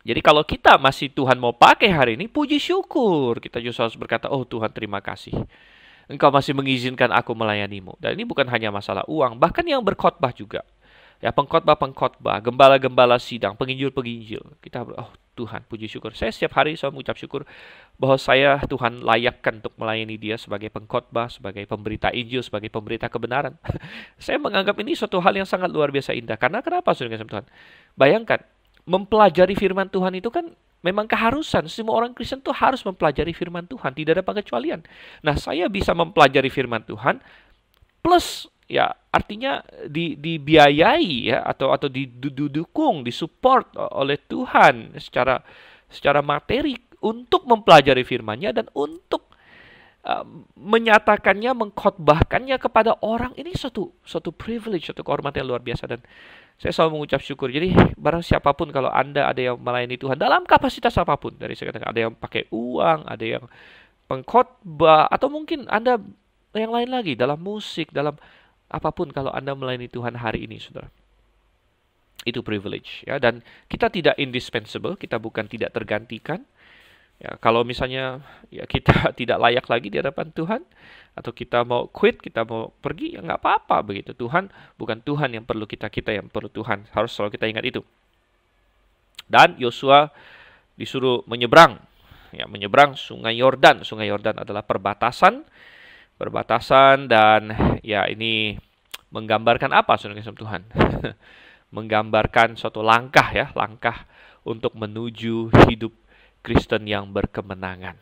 Jadi kalau kita masih Tuhan mau pakai hari ini, puji syukur. Kita justru harus berkata, oh Tuhan terima kasih. Engkau masih mengizinkan aku melayanimu. Dan ini bukan hanya masalah uang, bahkan yang berkhotbah juga. Ya, pengkhotbah, gembala-gembala sidang, penginjil-penginjil. Kita, oh Tuhan, puji syukur. Saya setiap hari saya mengucap syukur bahwa saya Tuhan layakkan untuk melayani dia sebagai pengkhotbah, sebagai pemberita Injil, sebagai pemberita kebenaran. Saya menganggap ini suatu hal yang sangat luar biasa indah. Karena kenapa, saudara Tuhan? Bayangkan, mempelajari firman Tuhan itu kan memang keharusan. Semua orang Kristen tuh harus mempelajari firman Tuhan. Tidak ada pengecualian. Nah, saya bisa mempelajari firman Tuhan plus ya artinya dibiayai ya atau didukung, disupport oleh Tuhan secara materi untuk mempelajari firman-Nya dan untuk menyatakannya, mengkhotbahkannya kepada orang. Ini suatu privilege, suatu kehormatan yang luar biasa, dan saya selalu mengucap syukur. Jadi barang siapapun, kalau Anda ada yang melayani Tuhan dalam kapasitas apapun, dari saya katakan ada yang pakai uang, ada yang pengkhotbah, atau mungkin Anda yang lain lagi dalam musik, dalam apapun, kalau Anda melayani Tuhan hari ini, saudara, itu privilege ya. Dan kita tidak indispensable, kita bukan tidak tergantikan. Ya, kalau misalnya ya kita tidak layak lagi di hadapan Tuhan, atau kita mau quit, kita mau pergi, ya nggak apa-apa begitu. Tuhan bukan Tuhan yang perlu kita yang perlu Tuhan. Harus selalu kita ingat itu. Dan Yosua disuruh menyeberang Sungai Yordan. Sungai Yordan adalah perbatasan, dan ya ini menggambarkan apa, saudara kasih Tuhan? Menggambarkan suatu langkah untuk menuju hidup Kristen yang berkemenangan.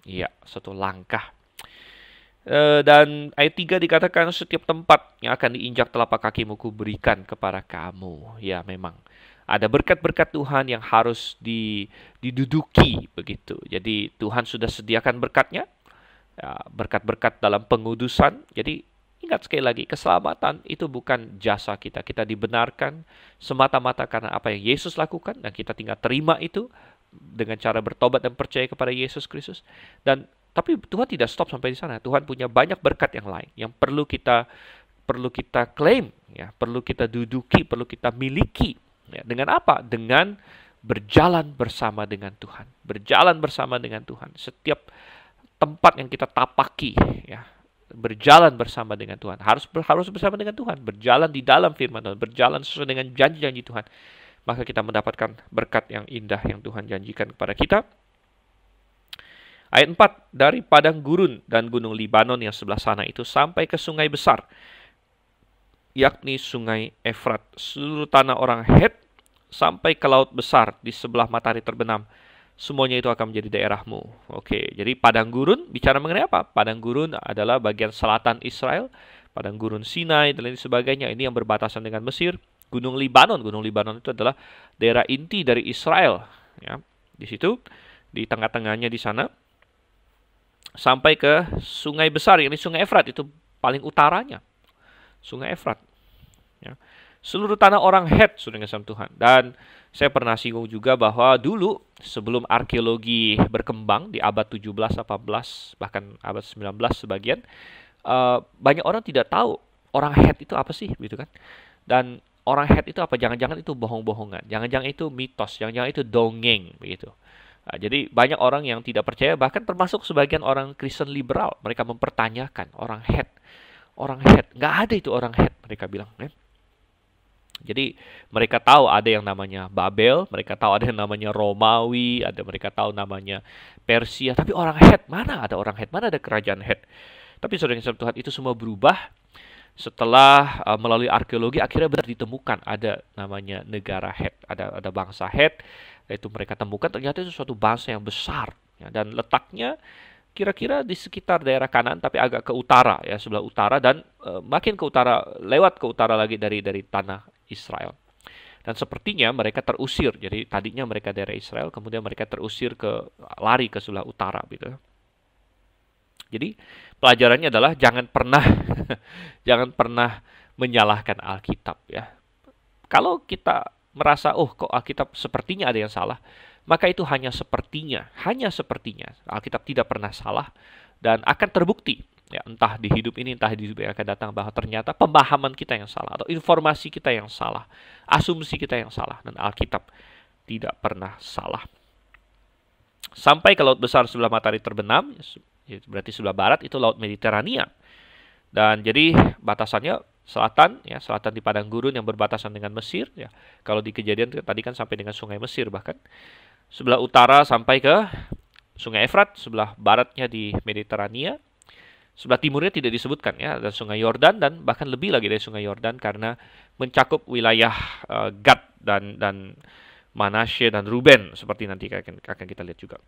Iya, suatu langkah. Dan ayat 3 dikatakan, setiap tempat yang akan diinjak telapak kakimu kuberikan kepada kamu. Ya, memang ada berkat-berkat Tuhan yang harus diduduki begitu. Jadi Tuhan sudah sediakan berkatnya, ya, berkat-berkat dalam pengudusan. Jadi ingat sekali lagi, keselamatan itu bukan jasa kita. Kita dibenarkan semata-mata karena apa yang Yesus lakukan, dan kita tinggal terima itu dengan cara bertobat dan percaya kepada Yesus Kristus. Tapi Tuhan tidak stop sampai di sana. Tuhan punya banyak berkat yang lain yang perlu kita klaim, ya, perlu kita duduki, perlu kita miliki. Ya, dengan apa? Dengan berjalan bersama dengan Tuhan. Berjalan bersama dengan Tuhan. Setiap tempat yang kita tapaki, ya, berjalan bersama dengan Tuhan. Harus bersama dengan Tuhan. Berjalan di dalam firman Tuhan. Berjalan sesuai dengan janji-janji Tuhan. Maka kita mendapatkan berkat yang indah yang Tuhan janjikan kepada kita. Ayat 4, dari padang gurun dan gunung Libanon yang sebelah sana itu sampai ke sungai besar, yakni sungai Efrat, seluruh tanah orang Het, sampai ke laut besar di sebelah matahari terbenam, semuanya itu akan menjadi daerahmu. Oke, jadi padang gurun bicara mengenai apa? Padang gurun adalah bagian selatan Israel, padang gurun Sinai dan lain sebagainya. Ini yang berbatasan dengan Mesir. Gunung Libanon itu adalah daerah inti dari Israel. Ya, di situ, di tengah-tengahnya di sana, sampai ke sungai besar, ini sungai Efrat, itu paling utaranya. Sungai Efrat. Ya. Seluruh tanah orang Het, sudah ngasih Tuhan. Dan saya pernah singgung juga bahwa dulu, sebelum arkeologi berkembang di abad 17, 18, bahkan abad 19 sebagian, banyak orang tidak tahu orang Het itu apa sih, gitu kan. Dan orang Het itu apa? Jangan-jangan itu bohong-bohongan. Jangan-jangan itu mitos. Jangan-jangan itu dongeng. Begitu. Nah, jadi banyak orang yang tidak percaya. Bahkan termasuk sebagian orang Kristen liberal. Mereka mempertanyakan orang Het. Orang Het. Nggak ada itu orang Het. Mereka bilang. Ya. Jadi mereka tahu ada yang namanya Babel. Mereka tahu ada yang namanya Romawi. Mereka tahu namanya Persia. Tapi orang Het. Mana ada orang Het? Mana ada kerajaan Het? Tapi saudara Tuhan, itu semua berubah Setelah melalui arkeologi akhirnya benar ditemukan ada namanya negara Het, ada bangsa Het, yaitu mereka temukan ternyata itu suatu bangsa yang besar ya, dan letaknya kira-kira di sekitar daerah Kanaan tapi agak ke utara ya, sebelah utara dan makin ke utara, lewat ke utara lagi dari tanah Israel. Dan sepertinya mereka terusir. Jadi tadinya mereka daerah Israel, kemudian mereka terusir lari ke sebelah utara gitu. Jadi pelajarannya adalah jangan pernah jangan pernah menyalahkan Alkitab ya. Kalau kita merasa kok Alkitab sepertinya ada yang salah, maka itu hanya sepertinya. Alkitab tidak pernah salah dan akan terbukti ya, entah di hidup ini entah di hidup yang akan datang, bahwa ternyata pemahaman kita yang salah atau informasi kita yang salah, asumsi kita yang salah, dan Alkitab tidak pernah salah. Sampai ke laut besar sebelah matahari terbenam, berarti sebelah barat itu laut Mediterania. Dan jadi batasannya selatan ya, selatan di padang gurun yang berbatasan dengan Mesir ya. Kalau di Kejadian tadi kan sampai dengan Sungai Mesir bahkan. Sebelah utara sampai ke Sungai Efrat, sebelah baratnya di Mediterania. Sebelah timurnya tidak disebutkan ya, ada Sungai Yordan dan bahkan lebih lagi dari Sungai Yordan karena mencakup wilayah Gad dan Manasye dan Ruben, seperti nanti akan kita lihat juga.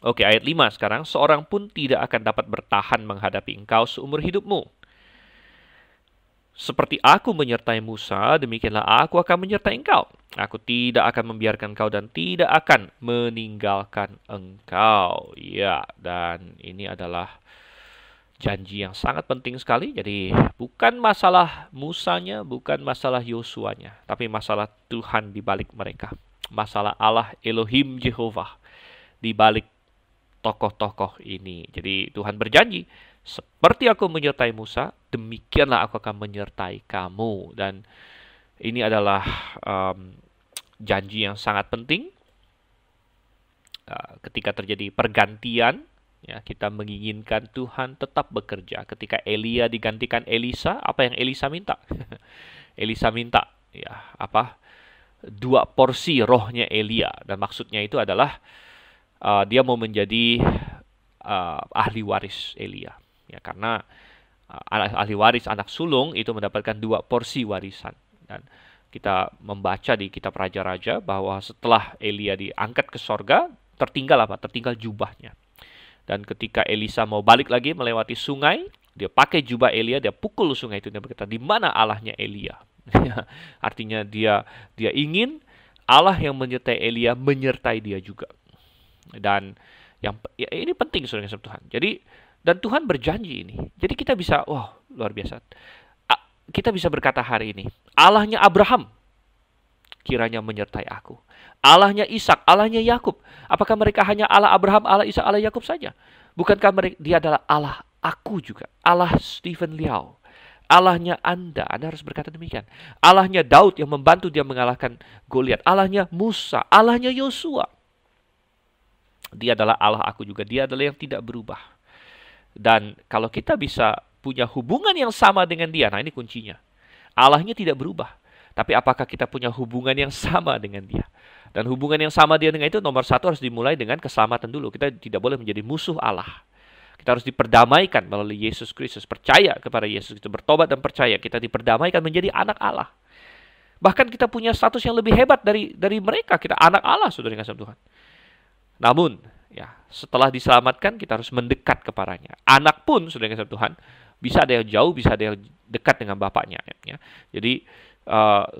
Oke, ayat 5 sekarang. Seorang pun tidak akan dapat bertahan menghadapi engkau seumur hidupmu. Seperti aku menyertai Musa, demikianlah aku akan menyertai engkau. Aku tidak akan membiarkan engkau dan tidak akan meninggalkan engkau. Ya, dan ini adalah janji yang sangat penting sekali. Jadi bukan masalah Musanya, bukan masalah Yosuanya, tapi masalah Tuhan di balik mereka. Masalah Allah Elohim Jehovah di balik tokoh-tokoh ini. Jadi Tuhan berjanji, seperti aku menyertai Musa, demikianlah aku akan menyertai kamu. Dan ini adalah janji yang sangat penting. Ketika terjadi pergantian, ya, kita menginginkan Tuhan tetap bekerja. Ketika Elia digantikan Elisa, apa yang Elisa minta? Elisa minta, ya, 2 porsi rohnya Elia. Dan maksudnya itu adalah dia mau menjadi ahli waris Elia, ya, karena ahli waris anak sulung itu mendapatkan 2 porsi warisan. Dan kita membaca di kitab Raja-Raja bahwa setelah Elia diangkat ke sorga, tertinggal jubahnya. Dan ketika Elisa mau balik lagi melewati sungai, dia pakai jubah Elia, dia pukul sungai itu, dia berkata, di mana Allahnya Elia? Artinya dia ingin Allah yang menyertai Elia menyertai dia juga. Dan ini penting saudara Tuhan. Jadi dan Tuhan berjanji ini. Jadi kita bisa, luar biasa. Kita bisa berkata hari ini, Allahnya Abraham kiranya menyertai aku. Allahnya Ishak, Allahnya Yakub. Apakah mereka hanya Allah Abraham, Allah Ishak, Allah Yakub saja? Bukankah dia adalah Allah aku juga? Allah Stephen Liao. Allahnya Anda harus berkata demikian. Allahnya Daud yang membantu dia mengalahkan Goliat. Allahnya Musa, Allahnya Yosua. Dia adalah Allah aku juga. Dia adalah yang tidak berubah. Dan kalau kita bisa punya hubungan yang sama dengan dia, nah ini kuncinya. Allahnya tidak berubah. Tapi apakah kita punya hubungan yang sama dengan dia? Dan hubungan yang sama dia dengan itu nomor 1 harus dimulai dengan keselamatan dulu. Kita tidak boleh menjadi musuh Allah. Kita harus diperdamaikan melalui Yesus Kristus. Percaya kepada Yesus, kita bertobat dan percaya. Kita diperdamaikan menjadi anak Allah. Bahkan kita punya status yang lebih hebat dari mereka. Kita anak Allah, saudara yang kasih Tuhan. Namun, ya, setelah diselamatkan kita harus mendekat kepadanya. Anak pun, saudara yang kasih Tuhan, bisa ada yang jauh, bisa ada yang dekat dengan bapaknya. Ya. Jadi,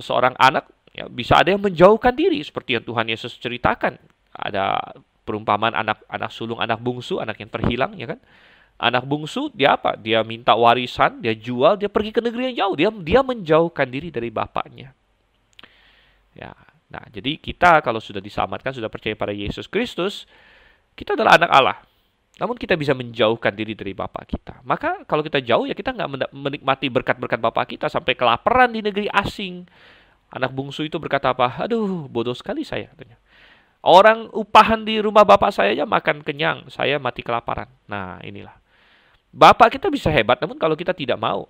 seorang anak ya, bisa ada yang menjauhkan diri, seperti yang Tuhan Yesus ceritakan. Ada perumpamaan anak sulung, anak bungsu, anak yang terhilang, ya kan? Anak bungsu, dia apa? Dia minta warisan, dia jual, dia pergi ke negeri yang jauh. Dia menjauhkan diri dari bapaknya. Ya. Nah, jadi kita kalau sudah diselamatkan, sudah percaya pada Yesus Kristus, kita adalah anak Allah. Namun kita bisa menjauhkan diri dari Bapa kita. Maka kalau kita jauh, ya kita nggak menikmati berkat-berkat Bapa kita sampai kelaparan di negeri asing. Anak bungsu itu berkata apa? Aduh, bodoh sekali saya. Orang upahan di rumah Bapak saya aja makan kenyang, saya mati kelaparan. Nah, inilah. Bapak kita bisa hebat, namun kalau kita tidak mau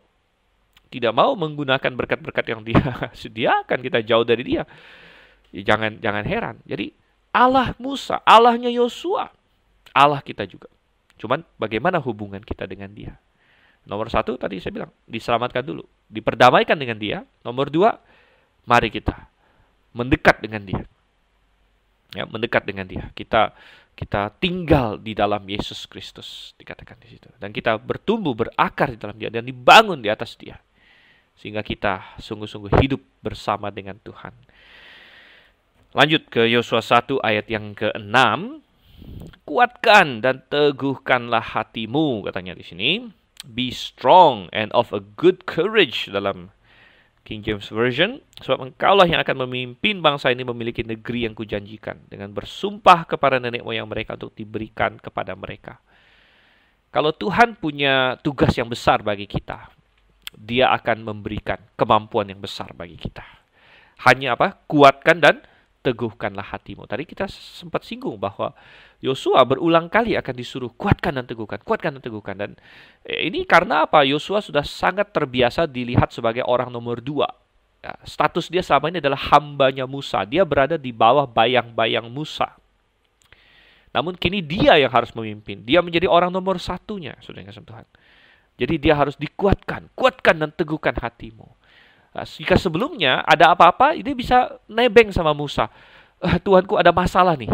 menggunakan berkat-berkat yang dia sediakan, kita jauh dari dia. Ya, jangan heran. Jadi Allah Musa, Allahnya Yosua, Allah kita juga. Cuman bagaimana hubungan kita dengan dia? Nomor satu tadi saya bilang, diselamatkan dulu, diperdamaikan dengan Dia. Nomor dua, mari kita mendekat dengan Dia. Ya, mendekat dengan Dia. Kita tinggal di dalam Yesus Kristus, dikatakan di situ. Dan kita bertumbuh, berakar di dalam Dia dan dibangun di atas Dia. Sehingga kita sungguh-sungguh hidup bersama dengan Tuhan. Lanjut ke Yosua 1 ayat yang ke-6. Kuatkan dan teguhkanlah hatimu, katanya di sini. Be strong and of a good courage dalam King James Version, sebab engkaulah yang akan memimpin bangsa ini memiliki negeri yang kujanjikan, dengan bersumpah kepada nenek moyang mereka untuk diberikan kepada mereka. Kalau Tuhan punya tugas yang besar bagi kita, Dia akan memberikan kemampuan yang besar bagi kita. Hanya apa? Kuatkan dan teguhkanlah hatimu. Tadi kita sempat singgung bahwa Yosua berulang kali akan disuruh kuatkan dan teguhkan, kuatkan dan teguhkan. Dan ini karena apa? Yosua sudah sangat terbiasa dilihat sebagai orang nomor 2. Ya, status dia selama ini adalah hambanya Musa. Dia berada di bawah bayang-bayang Musa. Namun kini dia yang harus memimpin. Dia menjadi orang nomor 1-nya, saudara yang kasih Tuhan. Jadi dia harus dikuatkan, kuatkan dan teguhkan hatimu. Nah, jika sebelumnya ada apa-apa, dia bisa nebeng sama Musa. Tuanku ada masalah nih.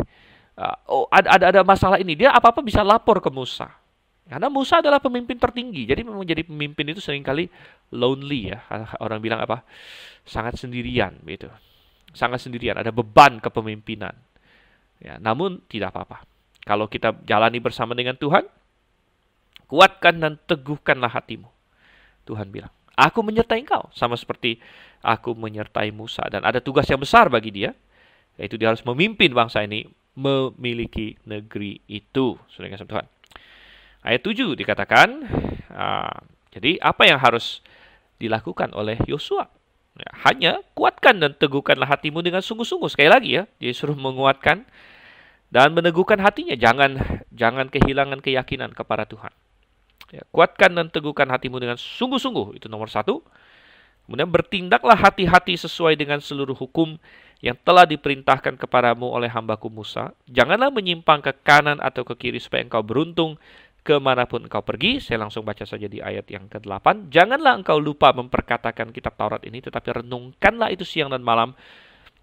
Ada masalah ini. Dia apa-apa bisa lapor ke Musa. Karena Musa adalah pemimpin tertinggi. Jadi memang jadi pemimpin itu seringkali lonely ya. Orang bilang apa? Sangat sendirian gitu. Sangat sendirian, ada beban kepemimpinan. Ya, namun tidak apa-apa. Kalau kita jalani bersama dengan Tuhan, kuatkan dan teguhkanlah hatimu. Tuhan bilang, aku menyertai engkau, sama seperti aku menyertai Musa. Dan ada tugas yang besar bagi dia, yaitu dia harus memimpin bangsa ini memiliki negeri itu. Saudara kasih Tuhan. Ayat 7 dikatakan, jadi apa yang harus dilakukan oleh Yosua? Ya, hanya kuatkan dan teguhkanlah hatimu dengan sungguh-sungguh. Sekali lagi ya, dia suruh menguatkan dan meneguhkan hatinya. Jangan kehilangan keyakinan kepada Tuhan. Ya, kuatkan dan teguhkan hatimu dengan sungguh-sungguh. Itu nomor 1. Kemudian bertindaklah hati-hati sesuai dengan seluruh hukum yang telah diperintahkan kepadamu oleh hambaku Musa. Janganlah menyimpang ke kanan atau ke kiri supaya engkau beruntung kemanapun engkau pergi. Saya langsung baca saja di ayat yang ke-8. Janganlah engkau lupa memperkatakan kitab Taurat ini, tetapi renungkanlah itu siang dan malam,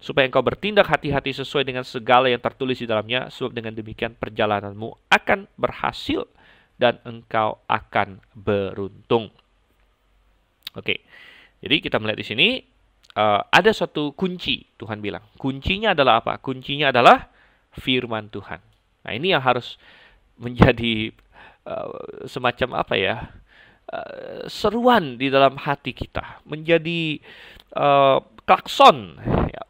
supaya engkau bertindak hati-hati sesuai dengan segala yang tertulis di dalamnya, sebab dengan demikian perjalananmu akan berhasil dan engkau akan beruntung. Oke, jadi kita melihat di sini ada suatu kunci. Tuhan bilang, kuncinya adalah apa? Kuncinya adalah firman Tuhan. Nah, ini yang harus menjadi semacam apa ya? Seruan di dalam hati kita, menjadi klakson. Ya,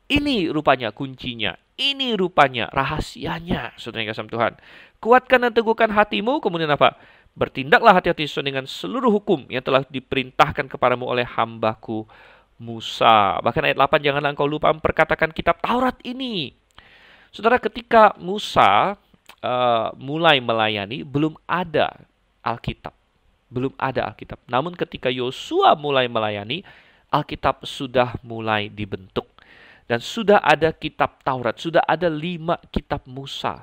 ini rupanya kuncinya. Ini rupanya rahasianya, saudara yang kasih Tuhan. Kuatkan dan teguhkan hatimu, kemudian apa? Bertindaklah hati-hati sesuai dengan seluruh hukum yang telah diperintahkan kepadamu oleh hambaku Musa. Bahkan ayat 8, janganlah engkau lupa memperkatakan kitab Taurat ini. Saudara, ketika Musa mulai melayani, belum ada Alkitab. Belum ada Alkitab. Namun ketika Yosua mulai melayani, Alkitab sudah mulai dibentuk. Dan sudah ada kitab Taurat, sudah ada 5 kitab Musa.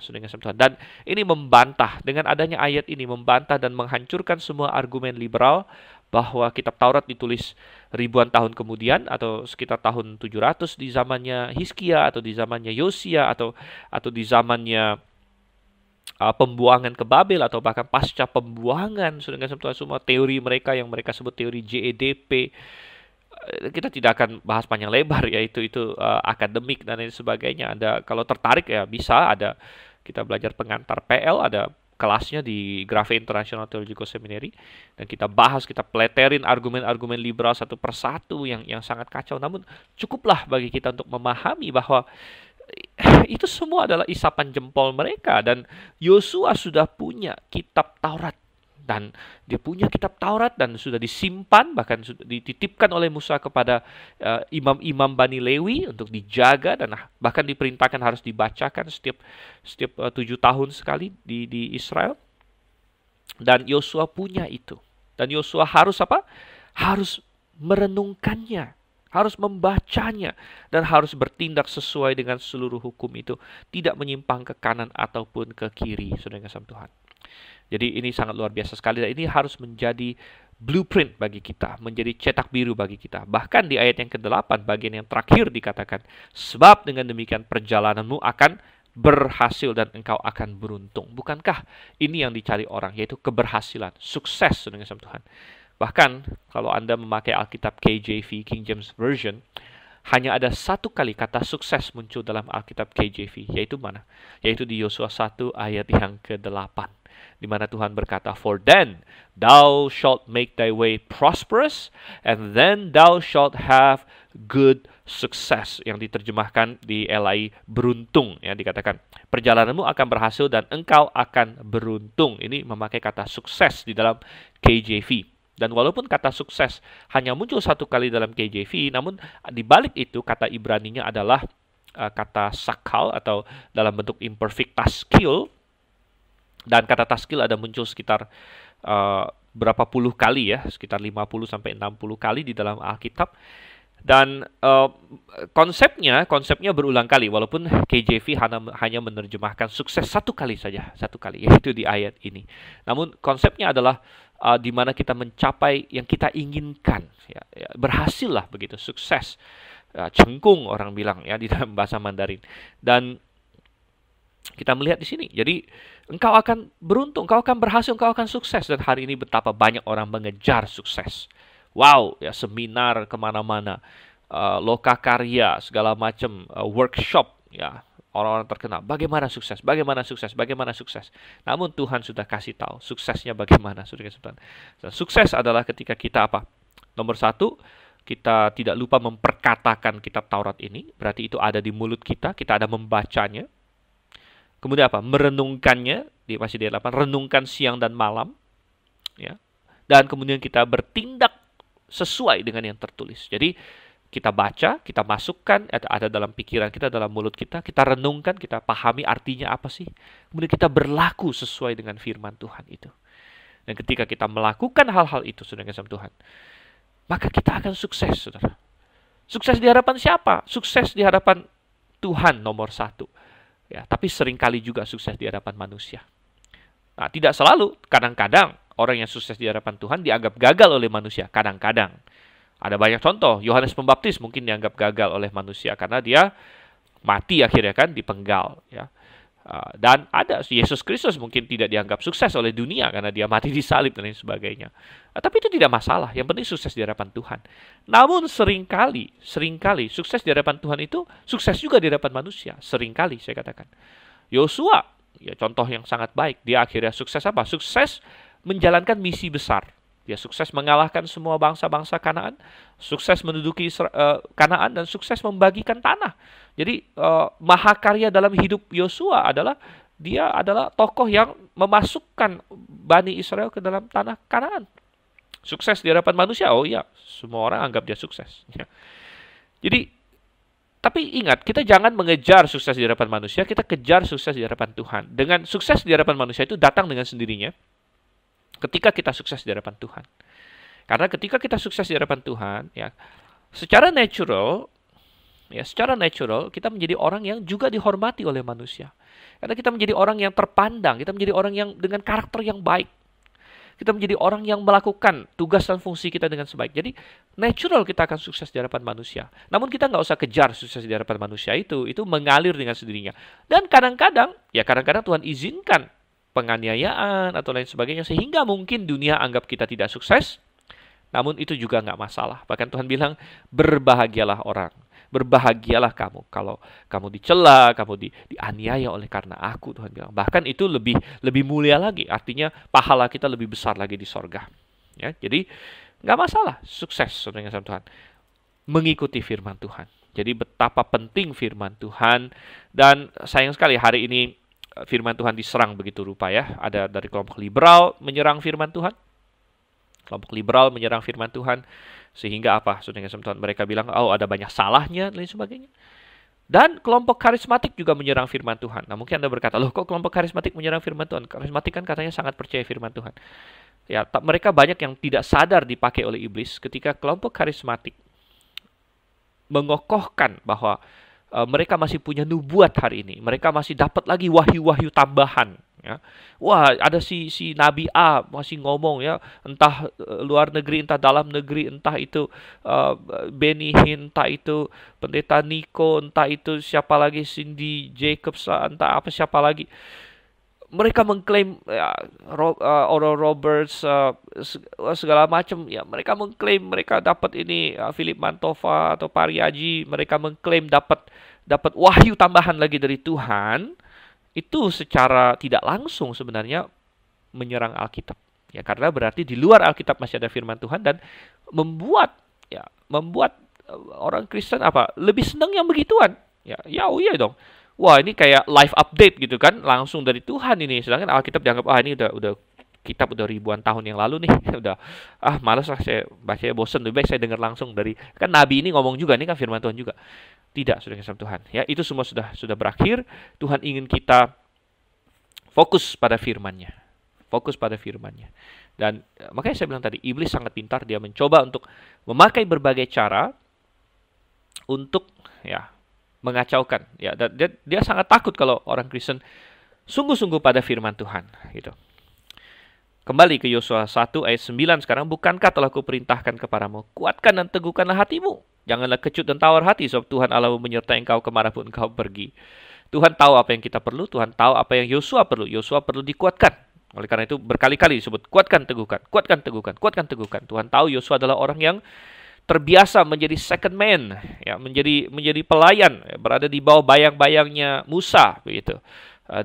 Dan ini membantah, dengan adanya ayat ini, membantah dan menghancurkan semua argumen liberal bahwa kitab Taurat ditulis ribuan tahun kemudian, atau sekitar tahun 700 di zamannya Hizkia, atau di zamannya Yosia, atau di zamannya pembuangan ke Babel, atau bahkan pasca pembuangan. Semua teori mereka yang mereka sebut teori JEDP. Kita tidak akan bahas panjang lebar ya, itu akademik dan lain sebagainya. Ada, kalau tertarik ya bisa, ada kita belajar pengantar PL, ada kelasnya di Grave International Theological Seminary, dan kita bahas, kita peleterin argumen-argumen liberal satu persatu yang sangat kacau. Namun cukuplah bagi kita untuk memahami bahwa itu semua adalah isapan jempol mereka, dan Yosua sudah punya kitab Taurat. Dan dia punya kitab Taurat dan sudah disimpan, bahkan sudah dititipkan oleh Musa kepada imam-imam Bani Lewi untuk dijaga, dan bahkan diperintahkan harus dibacakan setiap 7 tahun sekali di Israel. Dan Yosua punya itu. Dan Yosua harus apa? Harus merenungkannya, harus membacanya, dan harus bertindak sesuai dengan seluruh hukum itu, tidak menyimpang ke kanan ataupun ke kiri, saudara yang kasih Tuhan. Jadi ini sangat luar biasa sekali, dan ini harus menjadi blueprint bagi kita, menjadi cetak biru bagi kita. Bahkan di ayat yang ke-8, bagian yang terakhir dikatakan, sebab dengan demikian perjalananmu akan berhasil dan engkau akan beruntung. Bukankah ini yang dicari orang, yaitu keberhasilan, sukses dengan sama Tuhan. Bahkan kalau Anda memakai Alkitab KJV, King James Version, hanya ada satu kali kata sukses muncul dalam Alkitab KJV, yaitu mana? Yaitu di Yosua 1 ayat yang ke-8. Di mana Tuhan berkata, for then thou shalt make thy way prosperous, and then thou shalt have good success. Yang diterjemahkan di LI beruntung, ya, dikatakan perjalananmu akan berhasil dan engkau akan beruntung. Ini memakai kata sukses di dalam KJV. Dan walaupun kata sukses hanya muncul satu kali dalam KJV, namun di balik itu kata Ibraninya adalah kata sakal, atau dalam bentuk imperfect taskil. Dan kata taskil ada muncul sekitar berapa puluh kali, ya, sekitar 50 sampai 60 kali di dalam Alkitab. Dan konsepnya berulang kali, walaupun KJV hanya menerjemahkan sukses satu kali saja, yaitu di ayat ini. Namun konsepnya adalah di mana kita mencapai yang kita inginkan, ya, berhasil lah begitu, sukses, cengkung orang bilang, ya, di dalam bahasa Mandarin. Dan kita melihat di sini, jadi engkau akan beruntung, engkau akan berhasil, engkau akan sukses. Dan hari ini betapa banyak orang mengejar sukses. Wow, ya, seminar kemana-mana, lokakarya, segala macam, workshop, ya, orang-orang terkenal. Bagaimana sukses, bagaimana sukses, bagaimana sukses. Namun Tuhan sudah kasih tahu suksesnya bagaimana. Sukses adalah ketika kita apa? Nomor satu, kita tidak lupa memperkatakan kitab Taurat ini. Berarti itu ada di mulut kita ada membacanya. Kemudian apa? Merenungkannya, masih di 8, renungkan siang dan malam, ya. Dan kemudian kita bertindak sesuai dengan yang tertulis. Jadi kita baca, kita masukkan, ada dalam pikiran kita, dalam mulut kita renungkan, kita pahami artinya apa sih. Kemudian kita berlaku sesuai dengan firman Tuhan itu. Dan ketika kita melakukan hal-hal itu, saudara sama Tuhan, maka kita akan sukses, saudara. Sukses di hadapan siapa? Sukses di hadapan Tuhan nomor satu. Ya, tapi seringkali juga sukses di hadapan manusia. Nah, tidak selalu. Kadang-kadang orang yang sukses di hadapan Tuhan dianggap gagal oleh manusia. Kadang-kadang. Ada banyak contoh. Yohanes Pembaptis mungkin dianggap gagal oleh manusia karena dia mati akhirnya, kan, dipenggal, ya. Dan ada Yesus Kristus mungkin tidak dianggap sukses oleh dunia karena dia mati disalib dan lain sebagainya. Tapi itu tidak masalah. Yang penting sukses di hadapan Tuhan. Namun seringkali sukses di hadapan Tuhan itu sukses juga di hadapan manusia. Seringkali saya katakan. Yosua, ya, contoh yang sangat baik. Dia akhirnya sukses apa? Sukses menjalankan misi besar. Dia sukses mengalahkan semua bangsa-bangsa Kanaan, sukses menduduki Kanaan, dan sukses membagikan tanah. Jadi mahakarya dalam hidup Yosua adalah dia adalah tokoh yang memasukkan Bani Israel ke dalam tanah Kanaan. Sukses di hadapan manusia, oh iya, semua orang anggap dia sukses. Ya. Jadi, tapi ingat, kita jangan mengejar sukses di hadapan manusia, kita kejar sukses di hadapan Tuhan. Dengan sukses di hadapan manusia itu datang dengan sendirinya ketika kita sukses di hadapan Tuhan. Karena ketika kita sukses di hadapan Tuhan, ya, secara natural kita menjadi orang yang juga dihormati oleh manusia. Karena kita menjadi orang yang terpandang, kita menjadi orang yang dengan karakter yang baik. Kita menjadi orang yang melakukan tugas dan fungsi kita dengan sebaik. Jadi natural kita akan sukses di hadapan manusia. Namun kita nggak usah kejar sukses di hadapan manusia itu mengalir dengan sendirinya. Dan kadang-kadang Tuhan izinkan penganiayaan atau lain sebagainya, sehingga mungkin dunia anggap kita tidak sukses, namun itu juga nggak masalah. Bahkan Tuhan bilang, berbahagialah orang, berbahagialah kamu kalau kamu dicela, kamu dianiaya oleh karena aku, Tuhan bilang. Bahkan itu lebih mulia lagi, artinya pahala kita lebih besar lagi di sorga. Ya, jadi nggak masalah, sukses dengan Tuhan, mengikuti firman Tuhan. Jadi betapa penting firman Tuhan, dan sayang sekali hari ini firman Tuhan diserang begitu rupa, ya. Ada dari kelompok liberal menyerang firman Tuhan. Sehingga apa? Saudara Tuhan, mereka bilang, oh, ada banyak salahnya dan lain sebagainya. Dan kelompok karismatik juga menyerang firman Tuhan. Nah, mungkin Anda berkata, loh, kok kelompok karismatik menyerang firman Tuhan? Karismatik kan katanya sangat percaya firman Tuhan. Ya, mereka banyak yang tidak sadar dipakai oleh iblis ketika kelompok karismatik mengokohkan bahwa mereka masih punya nubuat hari ini. Mereka masih dapat lagi wahyu-wahyu tambahan. Ya. Wah, ada si Nabi A masih ngomong ya, entah luar negeri, entah dalam negeri, entah itu uh, Benny Hinn, entah itu Pendeta Niko, entah itu siapa lagi Cindy Jacobs, entah apa siapa lagi. Mereka mengklaim ya, Oral Roberts, segala macam ya, mereka mengklaim mereka dapat ini, Philip Mantova atau Pariaji, mereka mengklaim dapat wahyu tambahan lagi dari Tuhan. Itu secara tidak langsung sebenarnya menyerang Alkitab. Ya, karena berarti di luar Alkitab masih ada firman Tuhan dan membuat orang Kristen apa? Lebih senang yang begituan. Oh iya dong. Wah, ini kayak live update gitu kan, langsung dari Tuhan ini. Sedangkan Alkitab dianggap ini udah kitab udah ribuan tahun yang lalu nih. Udah malas lah saya bacanya, bosen, lebih baik saya dengar langsung dari, kan nabi ini ngomong juga, ini kan firman Tuhan juga. Tidak, sudah sama Tuhan. Ya, itu semua sudah berakhir. Tuhan ingin kita fokus pada firman-Nya. Fokus pada firman-Nya. Dan makanya saya bilang tadi, iblis sangat pintar, dia mencoba untuk memakai berbagai cara untuk mengacaukan. Ya, dan dia sangat takut kalau orang Kristen sungguh-sungguh pada firman Tuhan, gitu. Kembali ke Yosua 1 ayat 9 sekarang. Bukankah telah kuperintahkan kepadamu, kuatkan dan teguhkanlah hatimu. Janganlah kecut dan tawar hati, sebab Tuhan Allahmu menyertai engkau kemanapun engkau pergi. Tuhan tahu apa yang kita perlu, Tuhan tahu apa yang Yosua perlu. Yosua perlu dikuatkan. Oleh karena itu berkali-kali disebut kuatkan, teguhkan, kuatkan, teguhkan, kuatkan, teguhkan. Tuhan tahu Yosua adalah orang yang terbiasa menjadi second man, ya, menjadi pelayan, ya, berada di bawah bayang-bayangnya Musa, begitu.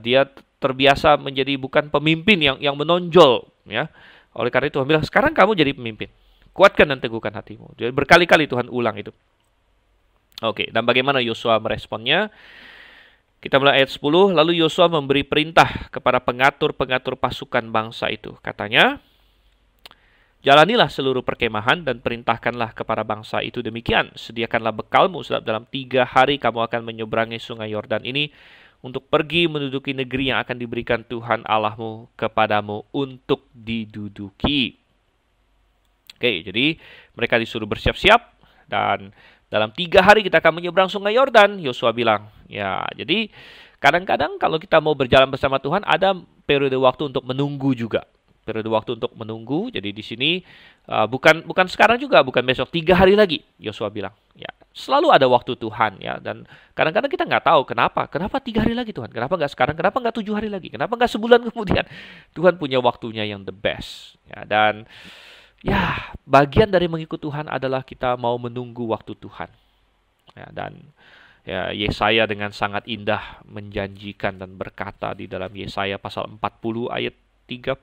Dia terbiasa menjadi bukan pemimpin yang menonjol, ya. Oleh karena itu Tuhan bilang, sekarang kamu jadi pemimpin. Kuatkan dan teguhkan hatimu. Jadi berkali-kali Tuhan ulang itu. Oke, dan bagaimana Yosua meresponnya? Kita mulai ayat 10. Lalu Yosua memberi perintah kepada pengatur-pengatur pasukan bangsa itu. Katanya, jalanilah seluruh perkemahan dan perintahkanlah kepada bangsa itu demikian. Sediakanlah bekalmu, sebab dalam 3 hari kamu akan menyeberangi sungai Yordan ini untuk pergi menduduki negeri yang akan diberikan Tuhan Allahmu kepadamu untuk diduduki. Oke, jadi mereka disuruh bersiap-siap dan dalam 3 hari kita akan menyeberang sungai Yordan. Yosua bilang, ya, jadi kadang-kadang kalau kita mau berjalan bersama Tuhan ada periode waktu untuk menunggu juga. Periode waktu untuk menunggu. Jadi di sini bukan sekarang juga, bukan besok, 3 hari lagi. Yosua bilang, ya, selalu ada waktu Tuhan, ya. Dan kadang-kadang kita nggak tahu kenapa 3 hari lagi Tuhan, kenapa nggak sekarang, kenapa nggak 7 hari lagi, kenapa nggak sebulan kemudian. Tuhan punya waktunya yang the best, ya. Dan ya, bagian dari mengikut Tuhan adalah kita mau menunggu waktu Tuhan, ya. Dan ya, Yesaya dengan sangat indah menjanjikan dan berkata di dalam Yesaya pasal 40 ayat 31,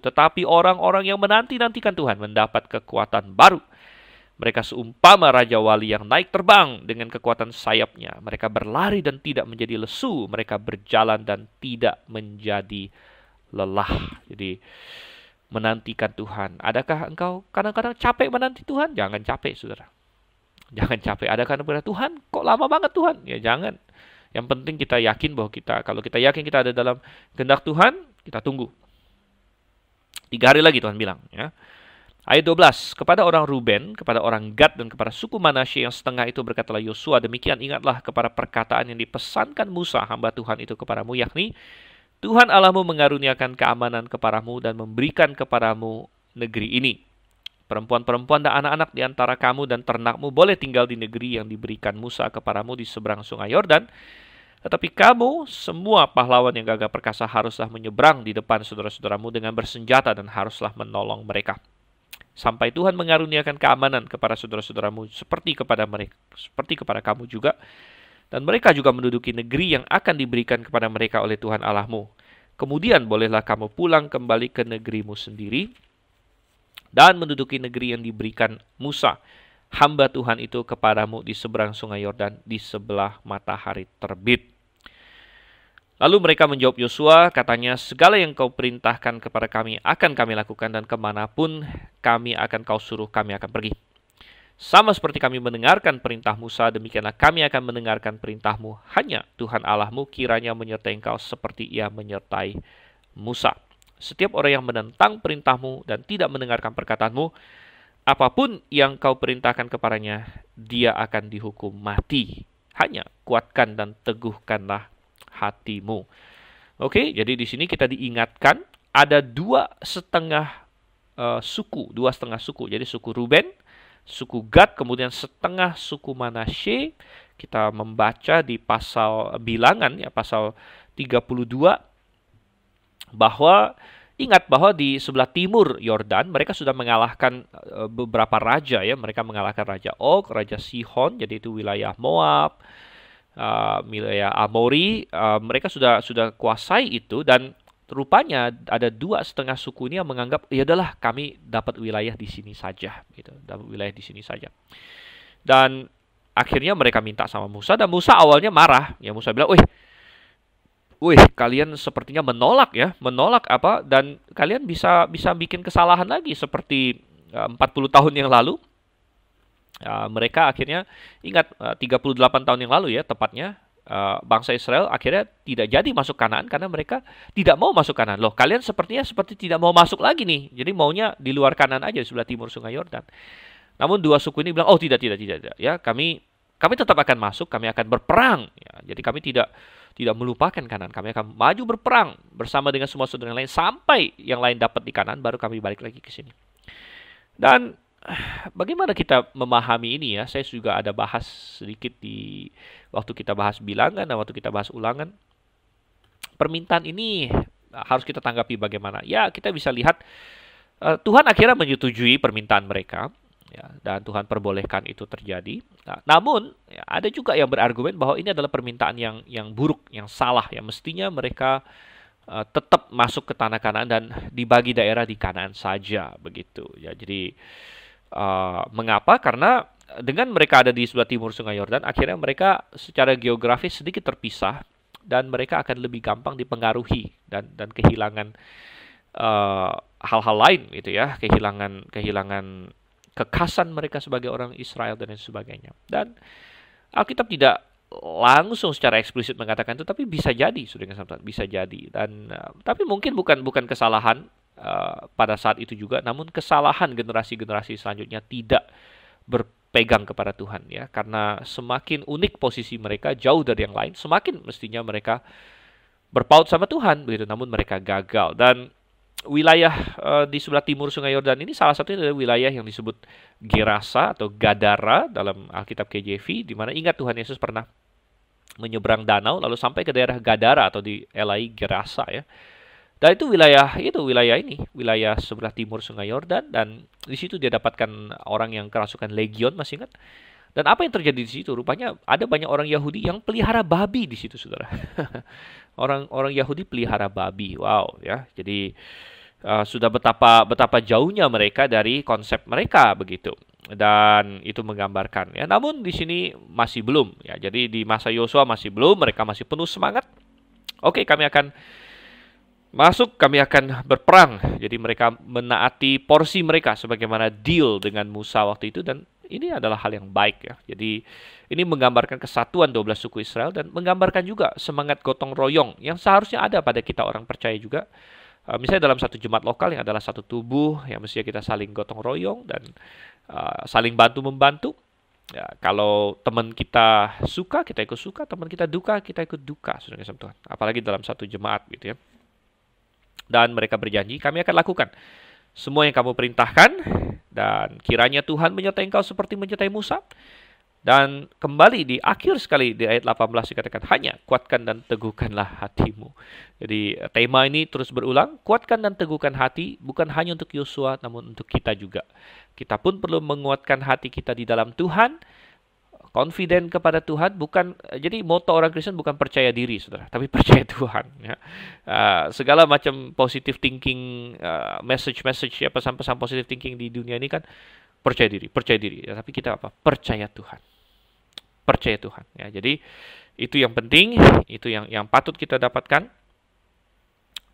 tetapi orang-orang yang menanti-nantikan Tuhan mendapat kekuatan baru. Mereka seumpama Raja Wali yang naik terbang dengan kekuatan sayapnya. Mereka berlari dan tidak menjadi lesu. Mereka berjalan dan tidak menjadi lelah. Jadi, menantikan Tuhan. Adakah engkau kadang-kadang capek menanti Tuhan? Jangan capek, saudara. Jangan capek. Adakah kadang-kadang Tuhan, kok lama banget Tuhan? Ya jangan. Yang penting kita yakin bahwa kalau kita yakin kita ada dalam kehendak Tuhan, kita tunggu. 3 hari lagi Tuhan bilang, ya. Ayat 12, kepada orang Ruben, kepada orang Gad, dan kepada suku Manasye yang setengah itu berkatalah Yosua, demikian ingatlah kepada perkataan yang dipesankan Musa, hamba Tuhan itu kepadamu, yakni, Tuhan Allahmu mengaruniakan keamanan kepadamu dan memberikan kepadamu negeri ini. Perempuan-perempuan dan anak-anak di antara kamu dan ternakmu boleh tinggal di negeri yang diberikan Musa kepadamu di seberang sungai Yordan. Tetapi kamu, semua pahlawan yang gagah perkasa, haruslah menyeberang di depan saudara-saudaramu dengan bersenjata dan haruslah menolong mereka. Sampai Tuhan mengaruniakan keamanan kepada saudara-saudaramu seperti kepada mereka, seperti kepada kamu juga. Dan mereka juga menduduki negeri yang akan diberikan kepada mereka oleh Tuhan Allahmu. Kemudian bolehlah kamu pulang kembali ke negerimu sendiri dan menduduki negeri yang diberikan Musa, hamba Tuhan itu kepadamu di seberang sungai Yordan, di sebelah matahari terbit. Lalu mereka menjawab Yosua, katanya, segala yang kau perintahkan kepada kami akan kami lakukan, dan kemanapun kami akan kau suruh kami akan pergi. Sama seperti kami mendengarkan perintah Musa, demikianlah kami akan mendengarkan perintahmu. Hanya Tuhan Allahmu kiranya menyertai engkau seperti ia menyertai Musa. Setiap orang yang menentang perintahmu dan tidak mendengarkan perkataanmu, apapun yang kau perintahkan kepadanya, dia akan dihukum mati. Hanya kuatkan dan teguhkanlah hatimu. Oke, jadi di sini kita diingatkan ada dua setengah suku. Jadi suku Ruben, suku Gad, kemudian setengah suku Manasye. Kita membaca di pasal Bilangan ya, pasal 32, bahwa ingat bahwa di sebelah timur Yordan mereka sudah mengalahkan beberapa raja ya. Mereka mengalahkan Raja Og, Raja Sihon, jadi itu wilayah Moab, wilayah Amori. Mereka sudah kuasai itu, dan rupanya ada dua setengah suku ini yang menganggap ya adalah kami dapat wilayah di sini saja, gitu, dapat wilayah di sini saja. Dan akhirnya mereka minta sama Musa, dan Musa awalnya marah. Ya Musa bilang, wih, kalian sepertinya menolak apa? Dan kalian bisa bikin kesalahan lagi seperti 40 tahun yang lalu. Mereka akhirnya ingat 38 tahun yang lalu ya tepatnya, bangsa Israel akhirnya tidak jadi masuk Kanaan karena mereka tidak mau masuk Kanaan. Loh, kalian sepertinya tidak mau masuk lagi nih. Jadi maunya di luar Kanaan aja, di sebelah timur Sungai Yordan. Namun dua suku ini bilang, oh tidak. Ya, kami tetap akan masuk, kami akan berperang. Ya, jadi kami tidak melupakan Kanaan. Kami akan maju berperang bersama dengan semua saudara yang lain sampai yang lain dapat di Kanaan, baru kami balik lagi ke sini. Dan bagaimana kita memahami ini ya? Saya juga ada bahas sedikit di waktu kita bahas Bilangan dan waktu kita bahas Ulangan. Permintaan ini harus kita tanggapi bagaimana? Ya, kita bisa lihat Tuhan akhirnya menyetujui permintaan mereka. Ya, dan Tuhan perbolehkan itu terjadi. Nah, namun ya, ada juga yang berargumen bahwa ini adalah permintaan yang buruk, yang salah. Ya, mestinya mereka tetap masuk ke tanah Kanaan dan dibagi daerah di Kanaan saja, begitu. Ya, jadi mengapa? Karena dengan mereka ada di sebelah timur Sungai Yordan, akhirnya mereka secara geografis sedikit terpisah dan mereka akan lebih gampang dipengaruhi dan kehilangan hal-hal lain, gitu ya, kehilangan kekhasan mereka sebagai orang Israel dan lain sebagainya. Dan Alkitab tidak langsung secara eksplisit mengatakan itu, tapi bisa jadi, bisa jadi. Dan tapi mungkin bukan kesalahan pada saat itu juga, namun kesalahan generasi-generasi selanjutnya tidak berpegang kepada Tuhan ya, karena semakin unik posisi mereka jauh dari yang lain, semakin mestinya mereka berpaut sama Tuhan begitu, namun mereka gagal. Dan wilayah di sebelah timur Sungai Yordan ini salah satunya adalah wilayah yang disebut Gerasa atau Gadara dalam Alkitab KJV, di mana ingat Tuhan Yesus pernah menyeberang danau lalu sampai ke daerah Gadara atau di Elai Gerasa ya. Dan itu wilayah sebelah timur Sungai Yordan, dan di situ dia dapatkan orang yang kerasukan legion, masih ingat? Dan apa yang terjadi di situ? Rupanya ada banyak orang Yahudi yang pelihara babi di situ, saudara. Orang Yahudi pelihara babi, wow ya. Jadi sudah betapa jauhnya mereka dari konsep mereka begitu, dan itu menggambarkan ya. Namun di sini masih belum ya. Jadi di masa Yosua masih belum, mereka masih penuh semangat. Oke, kami akan masuk, kami akan berperang. Jadi mereka menaati porsi mereka sebagaimana deal dengan Musa waktu itu, dan ini adalah hal yang baik ya. Jadi ini menggambarkan kesatuan 12 suku Israel dan menggambarkan juga semangat gotong royong yang seharusnya ada pada kita orang percaya juga. Misalnya dalam satu jemaat lokal yang adalah satu tubuh, yang mestinya kita saling gotong royong dan saling bantu-membantu. Ya, kalau teman kita suka, kita ikut suka. Teman kita duka, kita ikut duka. Saudara sama Tuhan. Apalagi dalam satu jemaat gitu ya. Dan mereka berjanji, kami akan lakukan semua yang kamu perintahkan, dan kiranya Tuhan menyertai engkau seperti menyertai Musa. Dan kembali di akhir sekali di ayat 18 dikatakan, hanya kuatkan dan teguhkanlah hatimu. Jadi tema ini terus berulang, kuatkan dan teguhkan hati, bukan hanya untuk Yosua, namun untuk kita juga. Kita pun perlu menguatkan hati kita di dalam Tuhan, confident kepada Tuhan. Bukan, jadi moto orang Kristen bukan percaya diri, saudara, tapi percaya Tuhan. Ya. Segala macam positive thinking, message ya, pesan-pesan positive thinking di dunia ini kan percaya diri. Ya, tapi kita apa? Percaya Tuhan. Percaya Tuhan. Ya, jadi itu yang penting, itu yang patut kita dapatkan.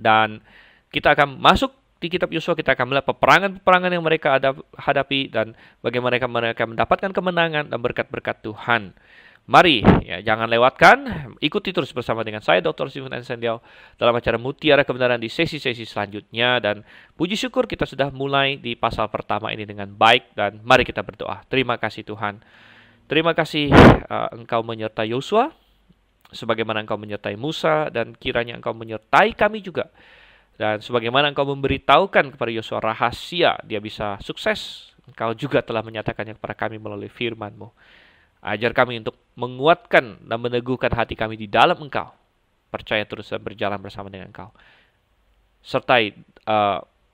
Dan kita akan masuk di kitab Yosua, kita akan melihat peperangan yang mereka hadapi dan bagaimana mereka mendapatkan kemenangan dan berkat-berkat Tuhan. Mari, ya, jangan lewatkan, ikuti terus bersama dengan saya Dr. Stephen Ensendiao dalam acara Mutiara Kebenaran di sesi-sesi selanjutnya. Dan puji syukur kita sudah mulai di pasal pertama ini dengan baik, dan mari kita berdoa. Terima kasih Tuhan. Terima kasih Engkau menyertai Yosua. sebagaimana Engkau menyertai Musa, dan kiranya Engkau menyertai kami juga. Dan sebagaimana Engkau memberitahukan kepada Yosua rahasia dia bisa sukses, Engkau juga telah menyatakannya kepada kami melalui firman-Mu. Ajar kami untuk menguatkan dan meneguhkan hati kami di dalam Engkau, percaya terus dan berjalan bersama dengan Engkau. Sertai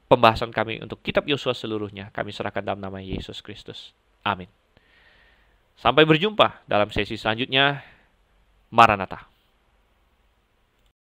pembahasan kami untuk kitab Yosua seluruhnya, kami serahkan dalam nama Yesus Kristus. Amin. Sampai berjumpa dalam sesi selanjutnya. Maranatha.